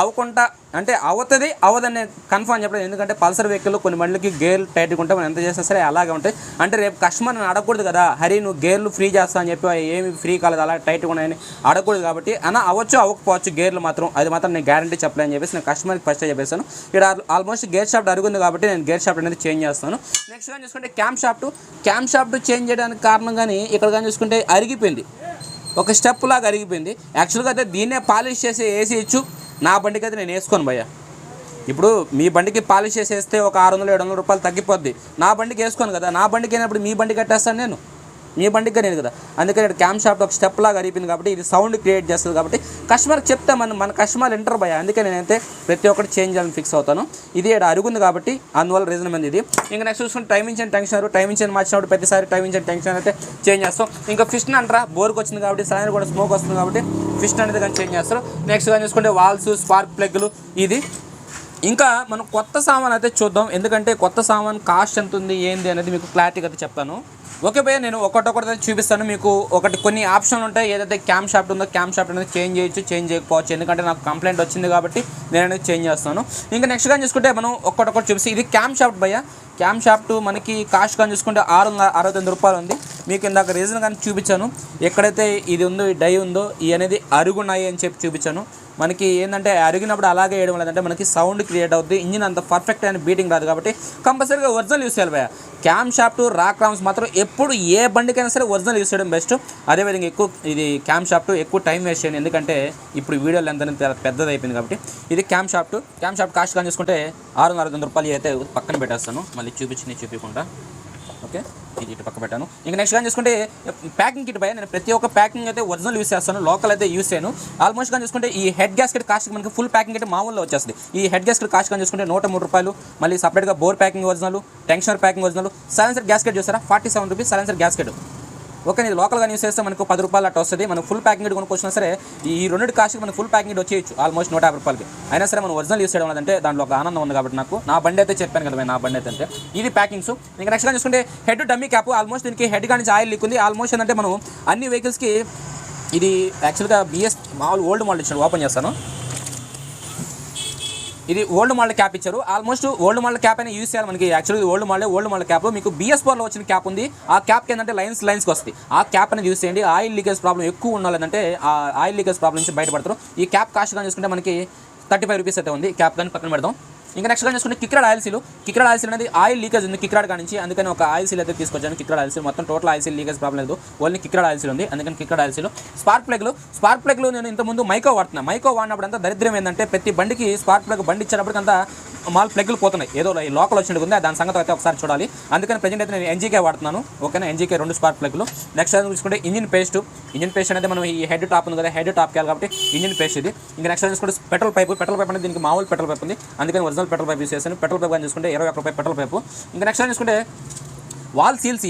B: అవ్వకుండా అంటే అవుతుంది అవ్వదని కన్ఫర్మ్ చెప్పలేదు. ఎందుకంటే పల్సర్ వెహికల్ కొన్ని బండ్లకి గేర్లు టైట్గా ఉంటాయి, మనం ఎంత చేసినా సరే అలాగే ఉంటాయి. అంటే రేపు కస్టమర్ నేను అడగకూడదు కదా, హరి నువ్వు గేర్లు ఫ్రీ చేస్తా అని చెప్పి ఏమి ఫ్రీ కాలేదు అలా టైట్గా ఉన్నాయని అడగకూడదు. కాబట్టి అన్న అవ్వచ్చు అవ్వకపోవచ్చు గేర్లు మాత్రం అది మాత్రం నేను గ్యారంటీ చెప్పలేని చెప్పేసి నేను కస్టమర్కి ఫస్ట్ చెప్పేసాను. ఇక్కడ ఆల్మోస్ట్ గేర్ షాఫ్ట్ అరుగుంది కాబట్టి నేను గేర్ షాఫ్ట్ అనేది చేంజ్ చేస్తాను. నెక్స్ట్ కానీ చూసుకుంటే క్యామ్ షాఫ్ట్ చేంజ్ చేయడానికి కారణం కానీ ఇక్కడ కానీ చూసుకుంటే అరిగిపోయింది, ఒక స్టెప్ లాగా అరిగిపోయింది. యాక్చువల్గా అయితే దీన్నే పాలిష్ చేసి వేసి ఇచ్చు, నా బండికి అయితే నేను వేసుకోను భయ్య. ఇప్పుడు మీ బండికి పాలిష్ చేసి వేస్తే ఒక 600-700 రూపాయలు తగ్గిపోద్ది, నా బండికి వేసుకోను కదా. నా బండికి అయినప్పుడు మీ బండికి కట్టేస్తాను నేను, మీ బండికి నేను కదా. అందుకని ఇక్కడ క్యామ్ షాఫ్ట్ ఒక స్టెప్ లాగా అరిగిపోయింది కాబట్టి ఇది సౌండ్ క్రియేట్ చేస్తుంది. కాబట్టి కస్టమర్కి చెప్తే మన కస్టమర్ ఎంటర్ భయ, అందుకే నేనైతే ప్రతి ఒక్కటి చేంజ్ చేయాలని ఫిక్స్ అవుతాను. ఇది ఇక్కడ అరుగుంది కాబట్టి అందువల్ల రీజన్ మంది ఇది. ఇంకా నెక్స్ట్ చూసుకుంటే టైమింగ్ చైన్ మార్చినప్పుడు ప్రతిసారి టైమింగ్ చైన్ అయితే చేంజ్ చేస్తాం. ఇంకా ఫిస్ట్ అంటారా బోర్కి వచ్చింది కాబట్టి సాయంత్రం కూడా స్మోక్ వస్తుంది కాబట్టి ఫిస్ట్ అనేది కానీ చేంజ్ చేస్తారు. నెక్స్ట్ కానీ చూసుకుంటే వాల్స్, స్పార్క్ ప్లగ్లు ఇది. ఇంకా మనం కొత్త సామాన్ అయితే చూద్దాం, ఎందుకంటే కొత్త సామాన్ కాస్ట్ ఎంత ఉంది ఏంది అనేది మీకు క్లారిటీగా అయితే చెప్తాను. ఓకే భయ్య, నేను ఒకటి చూపిస్తాను మీకు. కొన్ని ఆప్షన్లు ఉంటాయి, ఏదైతే క్యామ్ షాఫ్ట్ ఉందో క్యామ్ షాఫ్ట్ అనేది చేంజ్ చేయొచ్చు, చేంజ్ చేయకపోవచ్చు. ఎందుకంటే నాకు కంప్లైంట్ వచ్చింది కాబట్టి నేను అనేది చేంజ్ చేస్తాను. ఇంకా నెక్స్ట్ కానీ చూసుకుంటే మనం ఒకటి చూపిస్తే ఇది క్యామ్ షాఫ్ట్ భయ్య. క్యామ్ షాఫ్ట్ మనకి కాస్ట్ కానీ చూసుకుంటే 669 రూపాయలు ఉంది. మీకు ఇందాక రీజన్ కానీ చూపించాను, ఎక్కడైతే ఇది ఉందో ఈ డై ఉందో ఈ అనేది అరుగున్నాయి అని చెప్పి చూపించాను. మనకి ఏంటంటే అరిగినప్పుడు అలాగే వేయడం లేదంటే మనకి సౌండ్ క్రియేట్ అవుతుంది, ఇంజిన్ అంత పర్ఫెక్ట్ అయిన బీటింగ్ రాదు. కాబట్టి కంపల్సరీగా ఒరిజినల్ యూస్ చేయాలి భయ్య. క్యామ్ షాఫ్ట్ రాక్ రామ్స్ మాత్రం ఎప్పుడు ఏ బండికైనా సరే ఒరిజినల్ యూస్ చేయడం బెస్ట్. అదేవిధంగా ఇది క్యామ్ షాఫ్ట్ ఎక్కువ టైం వేస్ట్ చేయండి, ఎందుకంటే ఇప్పుడు వీడియో లెంత్ అనేది పెద్దది అయిపోయింది కాబట్టి. ఇది క్యామ్ షాఫ్ట్ కాస్ట్ కానీ చూసుకుంటే 669 రూపాయలు అయితే పక్కన పెట్టేస్తాను, మళ్ళీ చూపించకుండా. ఓకే, ఇది ఇటు పక్క పెట్టాను. ఇంకా నెక్స్ట్ కానీ చూసుకుంటే ప్యాకింగ్ కిట్ భయ్య. నేను ప్రతి ఒక్క ప్యాకింగ్ అయితే ఒరిజినల్ యూస్ చేస్తాను, లోకల్ అయితే యూస్ చేయను. ఆల్మోస్ట్ కానీ చూసుకుంటే ఈ హెడ్ గ్యాస్కెట్ కాస్ట్ మనకి ఫుల్ ప్యాకింగ్ అయితే మామూలులో వచ్చేస్తుంది. ఈ హెడ్ గ్యాస్కెట్ కాస్ట్ కానీ చూసుకుంటే 103 రూపాయలు. మళ్ళీ సపరేట్గా bore packing original, tensioner packing original, silencer gasket చూసారా 47 రూపీస్ సైలెన్సర్ గ్యాస్కెట్. ఓకే, ఇది లోకల్గా యూస్ చేస్తే మనకు 10 రూపాయలు అట్లా వస్తుంది. మనం ఫుల్ ప్యాకింగ్ కొనుక్కొచ్చినా సరే ఈ రెండింటి కాస్ట్కి మనకు ఫుల్ ప్యాకింగ్ వచ్చేయచ్చు ఆల్మోస్ట్ 150 రూపాయలకి. అయినా సరే మనం ఒరిజినల్ యూస్ చేయడం అంటే దాంట్లో ఒక ఆనందం ఉంది కాబట్టి నాకు. నా బండి అయితే చెప్పాను కదా, నా బండి అయితే అంటే ఇది ప్యాకింగ్స్. ఇంకా నెక్స్ట్ గా చూసుకుంటే హెడ్ డమ్మీ క్యాప్. ఆల్మోస్ట్ దీనికి హెడ్ కానీ ఆయిల్ లీక్ ఉంది. ఆల్మోస్ట్ ఏంటంటే మనం అన్ని వెహికల్స్కి ఇది యాక్చువల్గా బిఎస్ మామూలు ఓల్డ్ మోడల్ ఇచ్చాడు, ఓపెన్ చేస్తాను. ఇది ఓల్డ్ మోడల్ క్యాప్ ఇచ్చారు. ఆల్మోస్ట్ ఓల్డ్ మోడల్ క్యాప్ అయినా యూస్ చేయాలి మనకి. యాక్చువల్లీ ఓల్డ్ మోడల్ క్యాప్ మీకు BS4లో వచ్చిన క్యాప్ ఉంది. ఆ క్యాప్ ఏంటంటే లైన్స్కి వస్తుంది. ఆ క్యాప్ అనేది యూస్ చేయండి. ఆయిల్ లీకేజ్ ప్రాబ్లం ఎక్కువ ఉండాలంటే ఆ ఆయిల్ లీకేజ్ ప్రాబ్లం నుంచి బయటపడతారు. ఈ క్యాప్ కాస్ట్ కానీ చూసుకుంటే మనకి 35 రూపీస్ అయితే ఉంది. క్యాప్ కానీ పక్కన పెడదాం. ఇంకా నెక్స్ట్ కానీ చూసుకుంటే కిక్రాడ్ ఆయిల్ సీల్ అనేది ఆయిల్ లీకేజ్ ఉంది కిక్రాడ్ నుంచి, అందుకని ఒక ఆయిల్ సీల్ అయితే తీసుకొచ్చాను. కిక్రాడ్ ఆయిల్ సీల్ మొత్తం total oil seal leakage problem లేదు, ఓన్లీ కిక్రాడ్ ఆయిల్ సీల్ ఉంది, అందుకని కిక్రాడ్ ఆయిల్ సీల్. స్పార్క్ ప్లగ్లు నేను ఇంతకుముందు మైకో వాడినప్పుడు అంతా దరిద్రం ఏంటంటే ప్రతి బండికి స్పార్క్ ప్లగ్ బండి ఇచ్చేటప్పటికంతా మాల్ ప్లగ్లు పోతున్నాయి, ఏదో లోకల్ వచ్చినట్టు ఉంది. దాని సంగతి అయితే ఒకసారి చూడాలి. అందుకని ప్రజెంట్ అయితే నేను NGK వాడుతున్నాను. ఓకేనా, NGK 2 స్పార్క్ ప్లగ్లు. నెక్స్ట్ చూసుకుంటే ఇంజిన్ పేస్ట్ అనేది మనం ఈ హెడ్ టాప్ ఉంది కదా, హెడ్ టాప్ కావాలి కాబట్టి ఇంజిన్ పేస్ట్ ఇది. ఇంకా నెక్స్ట్ చూసుకుంటే పెట్రోల్ పైప్ అనేది దీనికి మామూలు పెట్రోల్ పైప్ ఉంది, అందుకని ఒరిజినల్ పెట్రోల్ పైప్ యూస్ చేశాను. పెట్రోల్ పైప్ కానీ చూసుకుంటే 21 రూపాయలు పెట్రోల్ పైపు. ఇంకా నెక్స్ట్ చూసుకుంటే వాల్ సీల్స్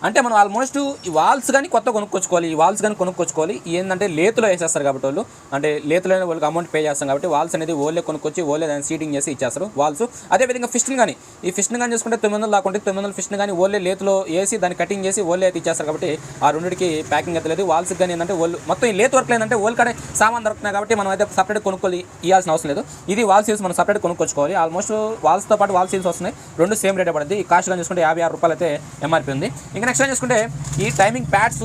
B: అంటే మనం ఆల్మోస్ట్ ఈ వాల్స్ కానీ కొత్త కొనుక్కొచ్చుకోవాలి, ఈ వాల్స్ కానీ కొనుక్కొచ్చుకోవాలి. ఏంటంటే లేతులో వేసేస్తారు కాబట్టి వాళ్ళు, అంటే లేతులోనే వాళ్ళకి అమౌంట్ పే చేస్తాం కాబట్టి వాల్స్ అనేది ఓళ్ళే కొనుక్కొచ్చి ఓళ్ళే దాన్ని సీటింగ్ చేసి ఇచ్చేస్తారు వాల్స్. అదేవిధంగా ఫిస్ట్ని కానీ, ఈ ఫిస్ట్ని కానీ చూసుకుంటే 900 లాకుంటే 900 ఫిస్ట్ని కానీ ఓళ్ళే లేతులో వేసి దాన్ని కటింగ్ చేసి ఓళ్ళే అయితే ఇచ్చేస్తారు కాబట్టి ఆ రెండింటికి ప్యాకింగ్ అయితే లేదు. వాల్స్కి కానీ ఏంటంటే వాళ్ళు మొత్తం ఈ లేత్ వర్క్ ఏంటంటే ఓల్ కాడే సామాన్ దొరుకుతున్నాయి కాబట్టి మనం అయితే సపరేట్ కొనుక్కోవాలి, ఇవ్వాల్సిన అవసరం లేదు. ఇది వాల్ సీల్స్ మనం సపరేట్ కొనుక్కొచ్చుకోవాలి. ఆల్మోస్ట్ వాల్స్తో పాటు వాల్ సీల్స్ వస్తున్నాయి, రెండు సేమ్ రేట్ పడుతుంది. ఈ కాస్ట్ కానీ చూసుకుంటే 56 రూపాయలు అయితే ఎంఆర్పీ ఉంది. ఇంకా నెక్స్ట్ చూసుకుంటే ఈ టైమింగ్ ప్యాడ్స్,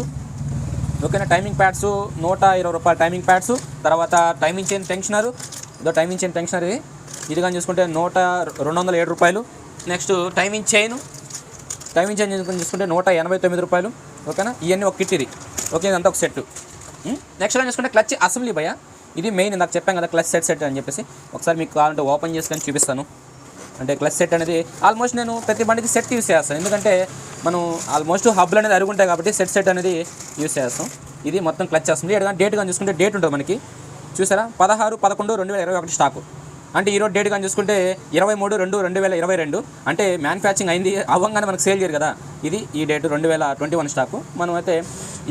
B: ఓకేనా, టైమింగ్ ప్యాడ్స్ 120 రూపాయలు టైమింగ్ ప్యాడ్స్. తర్వాత టైమింగ్ చైన్ టెన్షనర్, ఇదో టైమింగ్ చైన్ టెన్షనర్ ఇది కానీ చూసుకుంటే 207 రూపాయలు. నెక్స్ట్ టైమింగ్ చైన్ చూసుకుంటే 189 రూపాయలు, ఓకేనా. ఇవన్నీ ఒక కిట్ ఇది, ఓకే, ఇదంతా ఒక సెట్. నెక్స్ట్ కానీ చూసుకుంటే క్లచ్ అసెంబ్లీ భయ్యా, ఇది మెయిన్. ఇందాక చెప్పాను కదా క్లచ్ సెట్ అని చెప్పేసి, ఒకసారి మీకు కావాలంటే ఓపెన్ చేసుకొని చూపిస్తాను. అంటే క్లచ్ సెట్ అనేది ఆల్మోస్ట్ నేను ప్రతి బండికి సెట్ యూస్ చేస్తాను, ఎందుకంటే మనం ఆల్మోస్ట్ హబ్లు అనేది అరుగుంటాయి కాబట్టి సెట్ అనేది యూస్ చేస్తాం. ఇది మొత్తం క్లచ్ వస్తుంది. డేట్ కానీ చూసుకుంటే డేట్ ఉంటుంది మనకి, చూసారా, 16/11/2021 స్టాకు. అంటే ఈరోజు డేట్ కానీ చూసుకుంటే 23/2/2022, అంటే మ్యానుఫ్యాక్చరింగ్ అయింది అవ్వగానే మనకు సేల్ చేయరు కదా, ఇది ఈ డేట్ 2021 స్టాకు. మనం అయితే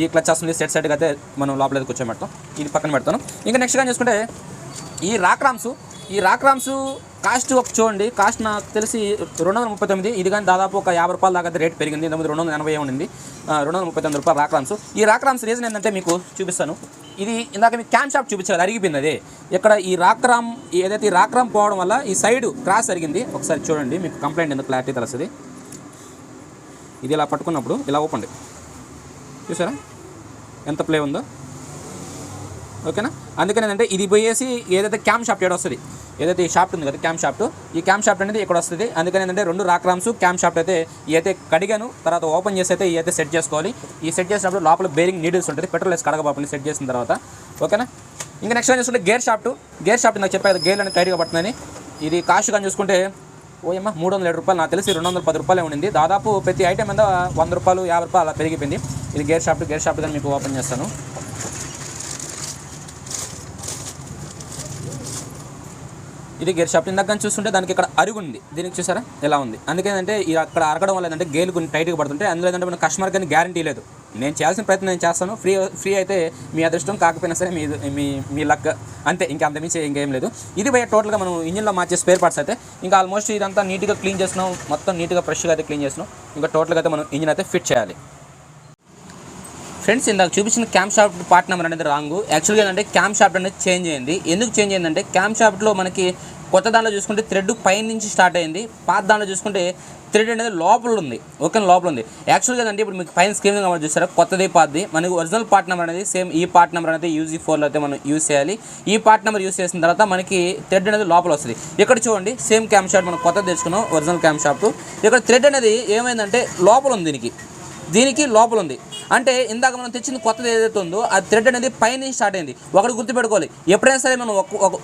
B: ఈ క్లచ్ వస్తుంది సెట్గా అయితే మనం లోపల కూర్చోబెడతాం, ఇది పక్కన పెడతాను. ఇంకా నెక్స్ట్ కానీ చూసుకుంటే ఈ రాక్రామ్స్ కాస్ట్ ఒక చూడండి, కాస్ట్ నాకు తెలిసి 239, ఇది కానీ దాదాపు ఒక 50 రూపాయల దాకా రేట్ పెరిగింది. ఇంతకుముందు 280 ఉండింది, 239 రూపాయలు రాక్రామ్స్. ఈ రాక్రామ్స్ రీజన్ ఏంటంటే మీకు చూపిస్తాను. ఇది ఇందాక మీకు క్యామ్ షాఫ్ట్ చూపించాలి, అరిగిపోయింది. అదే ఇక్కడ ఈ రాక్రామ్ ఏదైతే ఈ రాక్రామ్ పోవడం వల్ల ఈ సైడ్ క్రాస్ అరిగింది. ఒకసారి చూడండి, మీకు కంప్లైంట్ ఎందుకు క్లారిటీ తెలుస్తుంది. ఇది ఇలా పట్టుకున్నప్పుడు ఇలా ఓపెన్, చూసారా ఎంత ప్లే ఉందో, ఓకేనా. అందుకని ఏంటంటే ఇది పోయేసి ఏదైతే క్యామ్ షాఫ్ట్ ఏడ వస్తుంది, ఏదైతే ఈ షాఫ్ట్ ఉంది కదా క్యామ్ షాఫ్ట్, ఈ క్యామ్ షాఫ్ట్ అనేది ఇక్కడ వస్తుంది. అందుకని ఏంటంటే 2 రాక్రామ్స్ క్యామ్ షాఫ్ట్ అయితే ఇవైతే కడిగాను, తర్వాత ఓపెన్ చేసి అయితే ఇవైతే సెట్ చేసుకోవాలి. ఈ సెట్ చేసినప్పుడు లోపల బేరింగ్ నీడిల్స్ ఉంటుంది, పెట్రోల్ వేసి కడగబాపండి సెట్ చేసిన తర్వాత, ఓకేనా. ఇంకా నెక్స్ట్ టైం చూసుకుంటే గేర్ షాఫ్ట్ నాకు చెప్పాను గేర్ అనేది టైట్గా పడుతుందని. ఇది కాస్ట్ కానీ చూసుకుంటే 307 రూపాయలు, నాకు తెలిసి 210 రూపాయలే ఉండింది. దాదాపు ప్రతి ఐటమ్ మీద 100 రూపాయలు 50 రూపాయలు అలా పెరిగిపోయింది. ఇది గేర్ షాఫ్ట్ కానీ మీకు ఓపెన్ చేస్తాను. ఇది గేర్ షాఫ్ట్. ఇందాక చూస్తుంటే దానికి ఇక్కడ అరుగు ఉంది, దీనికి చూసారా ఎలా ఉంది. అందుకేంటంటే అక్కడ అరగడం వల్ల ఏంటంటే గేర్లు కొన్ని టైట్గా పడుతుంటే, అందులో ఏంటంటే మన కస్టమర్ కానీ గ్యారంటీ లేదు. నేను చేయాల్సిన ప్రయత్నం నేను చేస్తాను, ఫ్రీ అయితే మీ అదృష్టం, కాకపోయినా సరే మీ లక్, అంతే, ఇంకా అంతమించి ఇంకేం లేదు. ఇది పోయే టోటల్గా మనం ఇంజిన్లో మార్చే స్పేర్ పార్ట్స్ అయితే ఇంకా ఆల్మోస్ట్ ఇదంతా నీట్గా క్లీన్ చేస్తున్నాం, మొత్తం నీట్గా ఫ్రెష్గా అయితే క్లీన్ చేస్తున్నాం. ఇంకా టోటల్గా అయితే మనం ఇంజిన్ అయితే ఫిట్ చేయాలి. ఫ్రెండ్స్, ఇందాక చూపించిన క్యామ్ షాఫ్ట్ పార్ట్ నెంబర్ అనేది రాంగు. యాక్చువల్గా ఏంటంటే క్యామ్ షాఫ్ట్ అనేది చేంజ్ అయింది. ఎందుకు చేంజ్ అయిందంటే క్యామ్ షాఫ్ట్లో మనకి కొత్త దాంట్లో చూసుకుంటే థ్రెడ్ పైన నుంచి స్టార్ట్ అయింది, పాత దాంట్లో చూసుకుంటే థ్రెడ్ అనేది లోపల ఉంది, ఓకే, లోపల ఉంది. యాక్చువల్గా అంటే ఇప్పుడు మీకు పైన స్క్రీన్ నెంబర్ చూస్తారా, కొత్తది పాతది. మనకి ఒరిజినల్ పార్ట్ నెంబర్ అనేది సేమ్ ఈ పార్ట్ నెంబర్ అనేది UG4లో అయితే మనం యూజ్ చేయాలి. ఈ పార్ట్ నెంబర్ యూజ్ చేసిన తర్వాత మనకి థ్రెడ్ అనేది లోపల వస్తుంది. ఇక్కడ చూడండి, సేమ్ క్యామ్ షాఫ్ట్ మనం కొత్తది తెచ్చుకున్నాం, ఒరిజినల్ క్యామ్ షాఫ్ట్. ఇక్కడ థ్రెడ్ అనేది ఏమైందంటే లోపల ఉంది, దీనికి లోపల ఉంది. అంటే ఇందాక మనం తెచ్చిన కొత్తది ఏదైతే ఉందో ఆ థ్రెడ్ అనేది పైన స్టార్ట్ అయింది. ఒకటి గుర్తుపెట్టుకోవాలి, ఎప్పుడైనా సరే మనం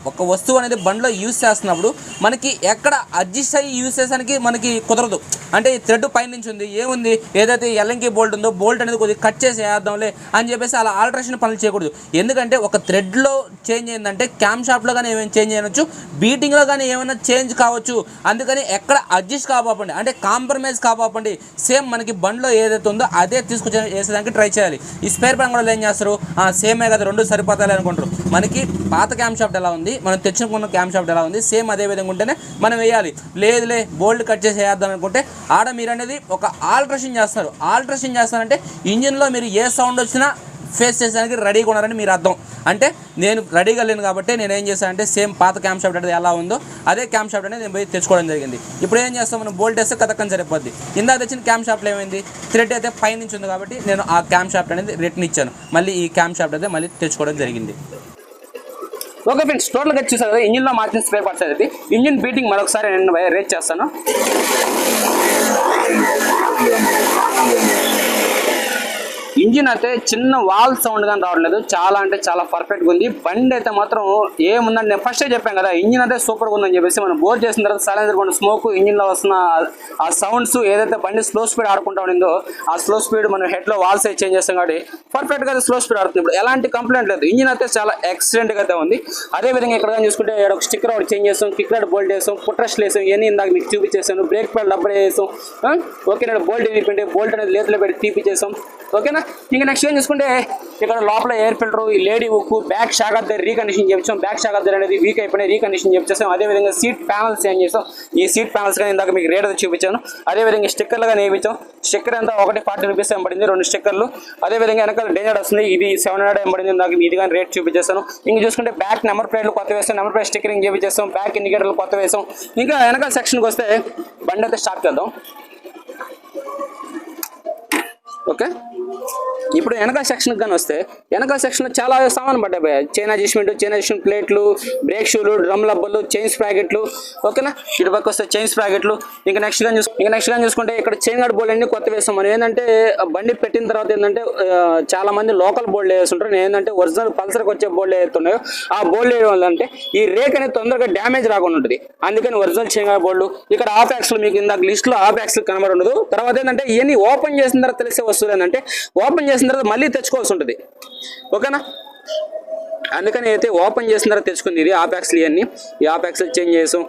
B: ఒక వస్తువు అనేది బండిలో యూజ్ చేస్తున్నప్పుడు మనకి ఎక్కడ అడ్జస్ట్ అయ్యి యూజ్ చేసానికి మనకి కుదరదు. అంటే ఈ థ్రెడ్ పైన నుంచి ఉంది, ఏముంది ఏదైతే ఎల్ఎంకి బోల్ట్ ఉందో బోల్ట్ అనేది కొద్దిగా కట్ చేసి వేద్దాంలే అని చెప్పేసి అలా ఆల్టరేషన్ పనులు చేయకూడదు. ఎందుకంటే ఒక థ్రెడ్లో చేంజ్ అయిందంటే క్యామ్ షాఫ్ట్లో కానీ ఏమైనా చేంజ్ చేయవచ్చు, బీటింగ్లో కానీ ఏమైనా చేంజ్ కావచ్చు. అందుకని ఎక్కడ అడ్జస్ట్ కాపాపండి, అంటే కాంప్రమైజ్ కాపాపండి. సేమ్ మనకి బండిలో ఏదైతే ఉందో అదే తీసుకొచ్చి వేసేదానికి ట్రై చేయాలి. ఈ స్పేర్ పార్ట్ కూడా ఏం చేస్తారు, సేమే కదా, 2 సరిపోతాయి అనుకుంటారు. మనకి పాత క్యామ్ షాఫ్ట్ ఎలా ఉంది, మనం తెచ్చుకున్న క్యామ్ షాఫ్ట్ ఎలా ఉంది, సేమ్ అదే విధంగా ఉంటేనే మనం వేయాలి. లేదులే బోల్ట్ కట్ చేసి వేద్దాం అనుకుంటే ఆడ మీరు అనేది ఒక ఆల్టరేషన్ చేస్తారంటే ఇంజిన్లో మీరు ఏ సౌండ్ వచ్చినా ఫేస్ చేసేదానికి రెడీగా ఉన్నారని మీరు అర్థం. అంటే నేను రెడీగా లేను కాబట్టి నేను ఏం చేశానంటే సేమ్ పాత క్యామ్ షాఫ్ట్ అనేది ఎలా ఉందో అదే క్యామ్ షాఫ్ట్ అనేది నేను పోయి తెచ్చుకోవడం జరిగింది. ఇప్పుడు ఏం చేస్తాం, మనం బోల్ట్ వేస్తే కథక్కని సరిపోద్ది. ఇందాక తెచ్చిన క్యామ్ షాఫ్ట్లో ఏమైంది, థ్రెడ్ అయితే పై నుంచి ఉంది కాబట్టి నేను ఆ క్యామ్ షాఫ్ట్ అనేది రిటర్న్ ఇచ్చాను. మళ్ళీ ఈ క్యామ్ షాఫ్ట్ అయితే మళ్ళీ తెచ్చుకోవడం జరిగింది.
A: ఓకే ఫ్రెండ్స్, టోటల్గా చూసారు కదా ఇంజిన్లో మార్చిన స్పేర్ పార్ట్స్ అయితే. ఇంజిన్ బీటింగ్ మరొకసారి నేను రేట్ చేస్తాను. ఇంజిన్ అయితే చిన్న వాల్ సౌండ్ కానీ రావట్లేదు, చాలా అంటే చాలా పర్ఫెక్ట్గా ఉంది. బండి అయితే మాత్రం ఏముందంటే నేను ఫస్టే చెప్పాను కదా, ఇంజిన్ అయితే సూపర్గా ఉందని చెప్పేసి. మనం బోర్ చేసిన తర్వాత సైలెన్సర్ కొన్ని స్మోక్, ఇంజిన్లో వస్తున్న ఆ సౌండ్స్, ఏదైతే బండి స్లో స్పీడ్ ఆడుకుంటా ఉండిందో ఆ స్లో స్పీడ్ మనం హెడ్లో వాల్స్ అయితే చేంజ్ చేస్తాం కాబట్టి పర్ఫెక్ట్గా అయితే స్లో స్పీడ్ ఆడుతుంది. ఇప్పుడు ఎలాంటి కంప్లైంట్ లేదు, ఇంజిన్ అయితే చాలా ఎక్సలెంట్గా అయితే ఉంది. అదేవిధంగా ఇక్కడ కానీ చూసుకుంటే ఒక స్టిక్కర్ ఒకటి చేంజ్ చేస్తాం, కిక్ రాడ్ బోల్ట్ వేసాం, పుట్రస్ట్లు వేసాం, ఇవన్నీ ఇందాక మీకు చూపించేసాను. బ్రేక్ ప్యాడ్ అప్పుడే వేసాం. ఓకేనా, బోల్ట్ విప్పింటే బోల్ట్ అనేది లేతలో పెట్టి తీపిచ్చేసాం. ఓకేనా, ఇంకా నెక్స్ట్ ఏం చూసుకుంటే ఇక్కడ లోపల ఎయిర్ ఫిల్టర్, ఈ లేడీ ఉక్కు, బ్యాక్ షాక్ అద్దర్ రీకండిషన్ చేయించాం. బ్యాక్ షాక్ అద్దర్ అనేది వీక్ అయిపోయినా రీకండిషన్ చేయించాం. అదేవిధంగా సీట్ ప్యానల్స్ ఏం చేస్తాం, ఈ సీట్ ప్యానల్స్ కానీ ఇందాక మీకు రేట్ చూపించాను. అదేవిధంగా స్టిక్కర్లు కానీ వేయించాం. స్టిక్కర్ అంతా 140 రూపీస్ పడింది, 2 స్టిక్కర్లు. అదేవిధంగా వెనకాల డేంజర్ వస్తుంది, ఇది 700 పడింది. నాకు ఇది కానీ రేట్ చూపించేస్తాను. ఇంక చూసుకుంటే బ్యాక్ నెంబర్ ప్లేట్లు కొత్త వేస్తాం, నెంబర్ ప్లేట్ స్టిక్కరింగ్ చేయించేస్తాం, బ్యాక్ ఇండికేటర్లు కొత్త వేసాం. ఇంకా వెనకాల సెక్షన్కి వస్తే బండి అయితే స్టార్ట్ చేద్దాం. ఓకే, ఇప్పుడు వెనకాల సెక్షన్కి కానీ వస్తే వెనకాల సెక్షన్లో చాలా సామాన్లు పడ్డాయి భయ. చైనా అడ్జస్ట్మెంట్ ప్లేట్లు, బ్రేక్ షూలు, డ్రమ్ లబ్బర్లు, చైన్స్ ప్యాకెట్లు. ఓకేనా, ఇటు పక్క వస్తే చైన్స్ ప్యాకెట్లు. ఇంకా నెక్స్ట్ కానీ చూసుకుంటే ఇక్కడ చైన్ గార్డ్ బోల్డ్ అన్ని కొత్త వేస్తాం. మనం ఏంటంటే బండి పెట్టిన తర్వాత ఏంటంటే చాలా మంది లోకల్ బోల్డ్ వేస్తుంటారు. నేను ఏంటంటే ఒరిజినల్ పల్సర్కి వచ్చే బోల్డ్ వేస్తున్నాయో ఆ బోల్డ్ వేయడం వల్ల అంటే ఈ రేక్ అనేది తొందరగా డ్యామేజ్ రాకుండా ఉంటుంది. అందుకని ఒరిజినల్ చైన్ గార్డ్ బోల్డ్. ఇక్కడ ఆఫ్ యాక్స్లు మీకు ఇందాక లిస్ట్లో ఆఫ్ యాక్స్లు కనబడి ఉండదు. తర్వాత ఏంటంటే ఇవన్నీ ఓపెన్ చేసిన తర్వాత తెలిసే వస్తువులు ఏంటంటే ఓపెన్ చేసిన తర్వాత మళ్ళీ తెచ్చుకోవాల్సి ఉంటుంది. ఓకేనా, అందుకని అయితే ఓపెన్ చేసిన తర్వాత తెచ్చుకుంది. ఇది ఆ ప్యాక్స్లు, ఇవన్నీ ఈ ఆ ప్యాక్స్లు చేంజ్ చేసాం.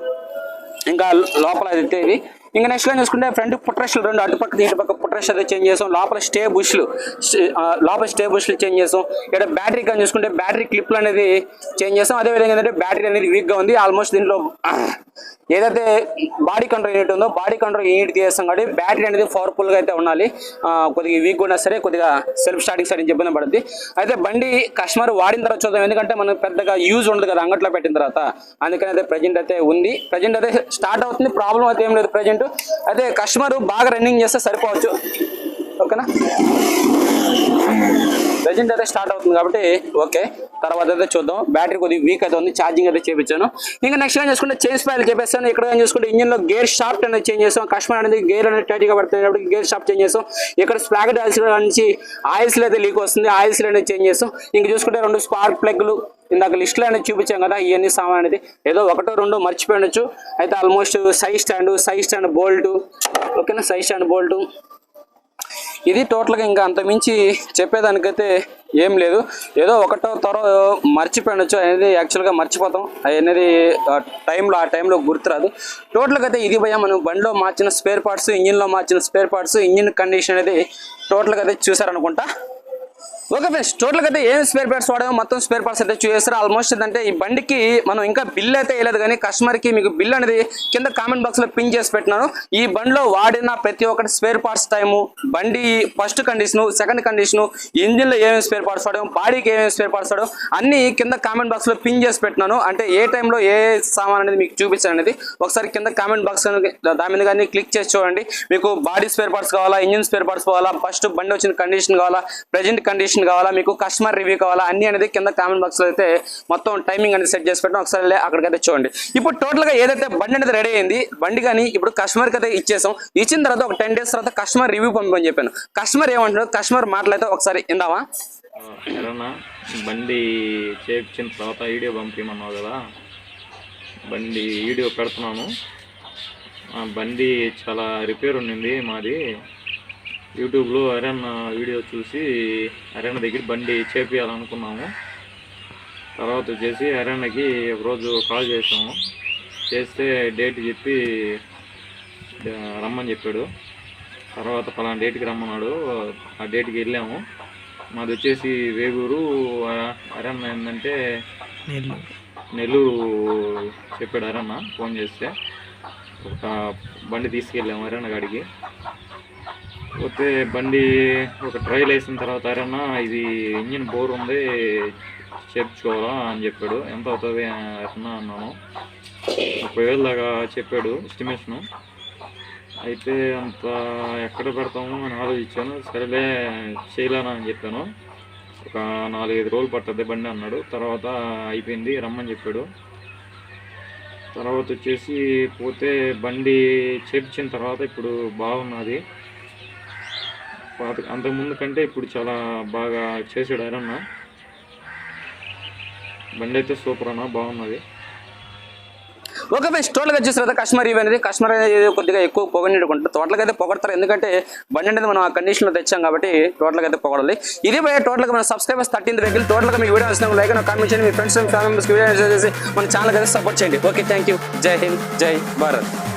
A: ఇంకా లోపల అయితే ఇది. ఇంకా నెక్స్ట్ లైన్ చూసుకుంటే ఫ్రంట్ పుట్రస్లు 2, అటుపక్క ఇటు పక్క పుట్రస్ అయితే చేంజ్ చేసాం. లోపల స్టే బుష్లు చేంజ్ చేసాం. ఇక్కడ బ్యాటరీ కానీ చూసుకుంటే బ్యాటరీ క్లిప్లు అనేది చేంజ్ చేసాం. అదేవిధంగా ఏంటంటే బ్యాటరీ అనేది వీక్గా ఉంది. ఆల్మోస్ట్ దీంట్లో ఏదైతే బాడీ కంట్రోల్ యూనిట్ ఉందో బాడీ కంట్రోల్ యూనిట్ తీసేస్తాం కాబట్టి బ్యాటరీ అనేది పవర్ఫుల్గా అయితే ఉండాలి. కొద్దిగా వీక్గా ఉన్నా సరే కొద్దిగా సెల్ఫ్ స్టార్టింగ్ సరే ఇబ్బంది పడుతుంది. అయితే బండి కస్టమర్ వాడిన తర్వాత చూద్దాం, ఎందుకంటే మనకు పెద్దగా యూజ్ ఉండదు కదా అంగట్లో పెట్టిన తర్వాత. అందుకని అయితే ప్రజెంట్ అయితే ఉంది, ప్రజెంట్ అయితే స్టార్ట్ అవుతుంది, ప్రాబ్లం అయితే ఏం లేదు. ప్రజెంట్ అయితే కస్టమర్ బాగా రన్నింగ్ చేస్తే సరిపోవచ్చు. ఓకేనా, ప్రజెంట్ అయితే స్టార్ట్ అవుతుంది కాబట్టి ఓకే. తర్వాత అయితే చూద్దాం. బ్యాటరీ కొద్దిగా వీక్ అయితే ఉంది, ఛార్జింగ్ అయితే చేయించాను. ఇంకా నెక్స్ట్ ఏం చూసుకుంటే చైన్స్ ప్యాడ్లు చెప్పేస్తాను. ఇక్కడ ఏం చూసుకుంటే ఇంజిన్లో గేర్ షాఫ్ట్ అనేది చేంజ్ చేస్తాం. కస్టమర్ అనేది గేర్ అనేది టైట్గా పడుతుంది కాబట్టి గేర్ షాఫ్ట్ చేంజ్ చేస్తాం. ఇక్కడ స్ప్లాకెట్ ఆయిల్స్ నుంచి ఆయిల్స్లో అయితే లీక్ వస్తుంది, ఆయిల్స్లో అనేది చేంజ్ చేస్తాం. ఇంక చూసుకుంటే 2 స్పార్క్ ప్లగ్లు ఇందాక లిస్ట్లో అనేది చూపించాం కదా, ఇవన్నీ సామాన్ అనేది ఏదో 1 2 మర్చిపోయినచ్చు. అయితే ఆల్మోస్ట్ సైజ్ స్టాండ్ బోల్టు. ఓకేనా, సైజ్ స్టాండ్ బోల్టు. ఇది టోటల్గా ఇంకా అంతమించి చెప్పేదానికైతే ఏం లేదు. ఏదో 1 మర్చిపోయినచ్చు అనేది యాక్చువల్గా మర్చిపోతాం అనేది ఆ టైంలో గుర్తురాదు. టోటల్గా అయితే ఇది భయ మనం బండిలో మార్చిన స్పేర్ పార్ట్స్, ఇంజిన్లో మార్చిన స్పేర్ పార్ట్స్, ఇంజిన్ కండిషన్ అనేది టోటల్గా అయితే చూసారనుకుంటా. ఓకే ఫ్రెండ్స్, టోటల్గా అయితే ఏం స్పేర్ పార్ట్స్ వాడామో మొత్తం స్పేర్ పార్ట్స్ అయితే చూసేస్తారు. ఆల్మోస్ట్ ఏంటంటే ఈ బండికి మనం ఇంకా బిల్ అయితే వేయలేదు, కానీ కస్టమర్కి మీకు బిల్ అనేది కింద కామెంట్ బాక్స్లో పిన్ చేసి పెట్టినాను. ఈ బండిలో వాడిన ప్రతి ఒక్కటి స్పేర్ పార్ట్స్ టైము, బండి ఫస్ట్ కండిషను, సెకండ్ కండిషను, ఇంజిన్లో ఏమేమి స్పేర్ పార్ట్స్ వాడాము, బాడీకి ఏమేమి స్పేర్ పార్ట్స్ వాడాము అన్నీ కింద కామెంట్ బాక్స్లో పిన్ చేసి పెట్టినాను. అంటే ఏ టైంలో ఏ సామాన్ అనేది మీకు చూపించాను అనేది ఒకసారి కింద కామెంట్ బాక్స్ దాని మీద కానీ క్లిక్ చేసి చూడండి. మీకు బాడీ స్పేర్ పార్ట్స్ కావాలా, ఇంజిన్ స్పేర్ పార్ట్స్ కావాలా, ఫస్ట్ బండి వచ్చిన కండిషన్ కావాలా, ప్రజెంట్ కండిషన్ కావాలా, మీకు కస్టమర్ రివ్యూ కావాలా, అన్ని అనేది కింద కామెంట్ బాక్స్ లో అయితే మొత్తం టైమింగ్ అనేది సెట్ చేసి పెట్టడం. ఒకసారి అక్కడికైతే చూడండి. ఇప్పుడు టోటల్ గా ఏదైతే బండి అనేది రెడీ అయింది, బండి కానీ ఇప్పుడు కస్టమర్ కి అయితే ఇచ్చేసాం. ఇచ్చిన తర్వాత ఒక 10 days తర్వాత కస్టమర్ రివ్యూ పంపని చెప్పాను. కస్టమర్ ఏమంటారు, కస్టమర్ మాటలైతే ఒకసారి ఇందామా.
C: బండి చేయించిన తర్వాత వీడియో పంపించమన్నావు కదా, బండి వీడియో పెడుతున్నాను. బండి చాలా రిపేర్ ఉండింది మాది. యూట్యూబ్లో అరేనా వీడియో చూసి అరేనా దగ్గర బండి చేపియాలనుకున్నాము. తర్వాత వచ్చేసి అరేనాకి ఒకరోజు కాల్ చేసాము. చేస్తే డేట్ చెప్పి రమ్మని చెప్పాడు. తర్వాత పలానా డేట్కి రమ్మన్నాడు. ఆ డేట్కి వెళ్ళాము. మాది వచ్చేసి వేగూరు. అరేనా ఏంటంటే నెల్లూరు చెప్పాడు అరేనా ఫోన్ చేస్తే. ఒక బండి తీసుకెళ్ళాము అరేనా గాడికి. పోతే బండి ఒక ట్రైల్ వేసిన తర్వాత అరేనా ఇది ఇంజిన్ బోర్ ఉంది చేర్చుకోవాలా అని చెప్పాడు. ఎంత అవుతుంది అరేనా అన్నాను. 30,000 దాకా చెప్పాడు ఎస్టిమేషను. అయితే అంత ఎక్కడ పెడతాము అని ఆలోచించాను. సరేలే చేయలేనా అని చెప్పాను. ఒక 4-5 రోజులు పడుతుంది బండి అన్నాడు. తర్వాత అయిపోయింది రమ్మని చెప్పాడు. తర్వాత వచ్చేసి పోతే బండి చేపించిన తర్వాత ఇప్పుడు బాగున్నది. అంతకుముందు కంటే ఇప్పుడు చాలా బాగా చేసాడు ఐరన్. బండి అయితే సూపర్ అన్న, బాగున్నది.
A: ఓకే ఫ్రెండ్స్, టోటల్గా చూసారు కదా కస్టమర్ రివ్యూ అనేది. కస్టమర్ అనేది కొద్దిగా ఎక్కువ పొగడేటుకుంటారు, టోటల్గా అయితే పొగడతారు. ఎందుకంటే బండి అనేది మనం ఆ కండిషన్లో తెచ్చాం కాబట్టి టోటల్గా అయితే పొగడాలి. ఇది పోయే టోటల్గా మన సబ్స్క్రైబర్స్ 13 వెహికల్. టోటల్గా మీకు వీడియో వచ్చిన లైక్ కామెంట్ చేయండి, మీ ఫ్రెండ్స్ అండ్ ఫ్యామిలీ మెంబర్స్కి వీడియో చేసి మన ఛానల్ అయితే సపోర్ట్ చేయండి. Okay, thank you. జై హింద్, జై భారత్.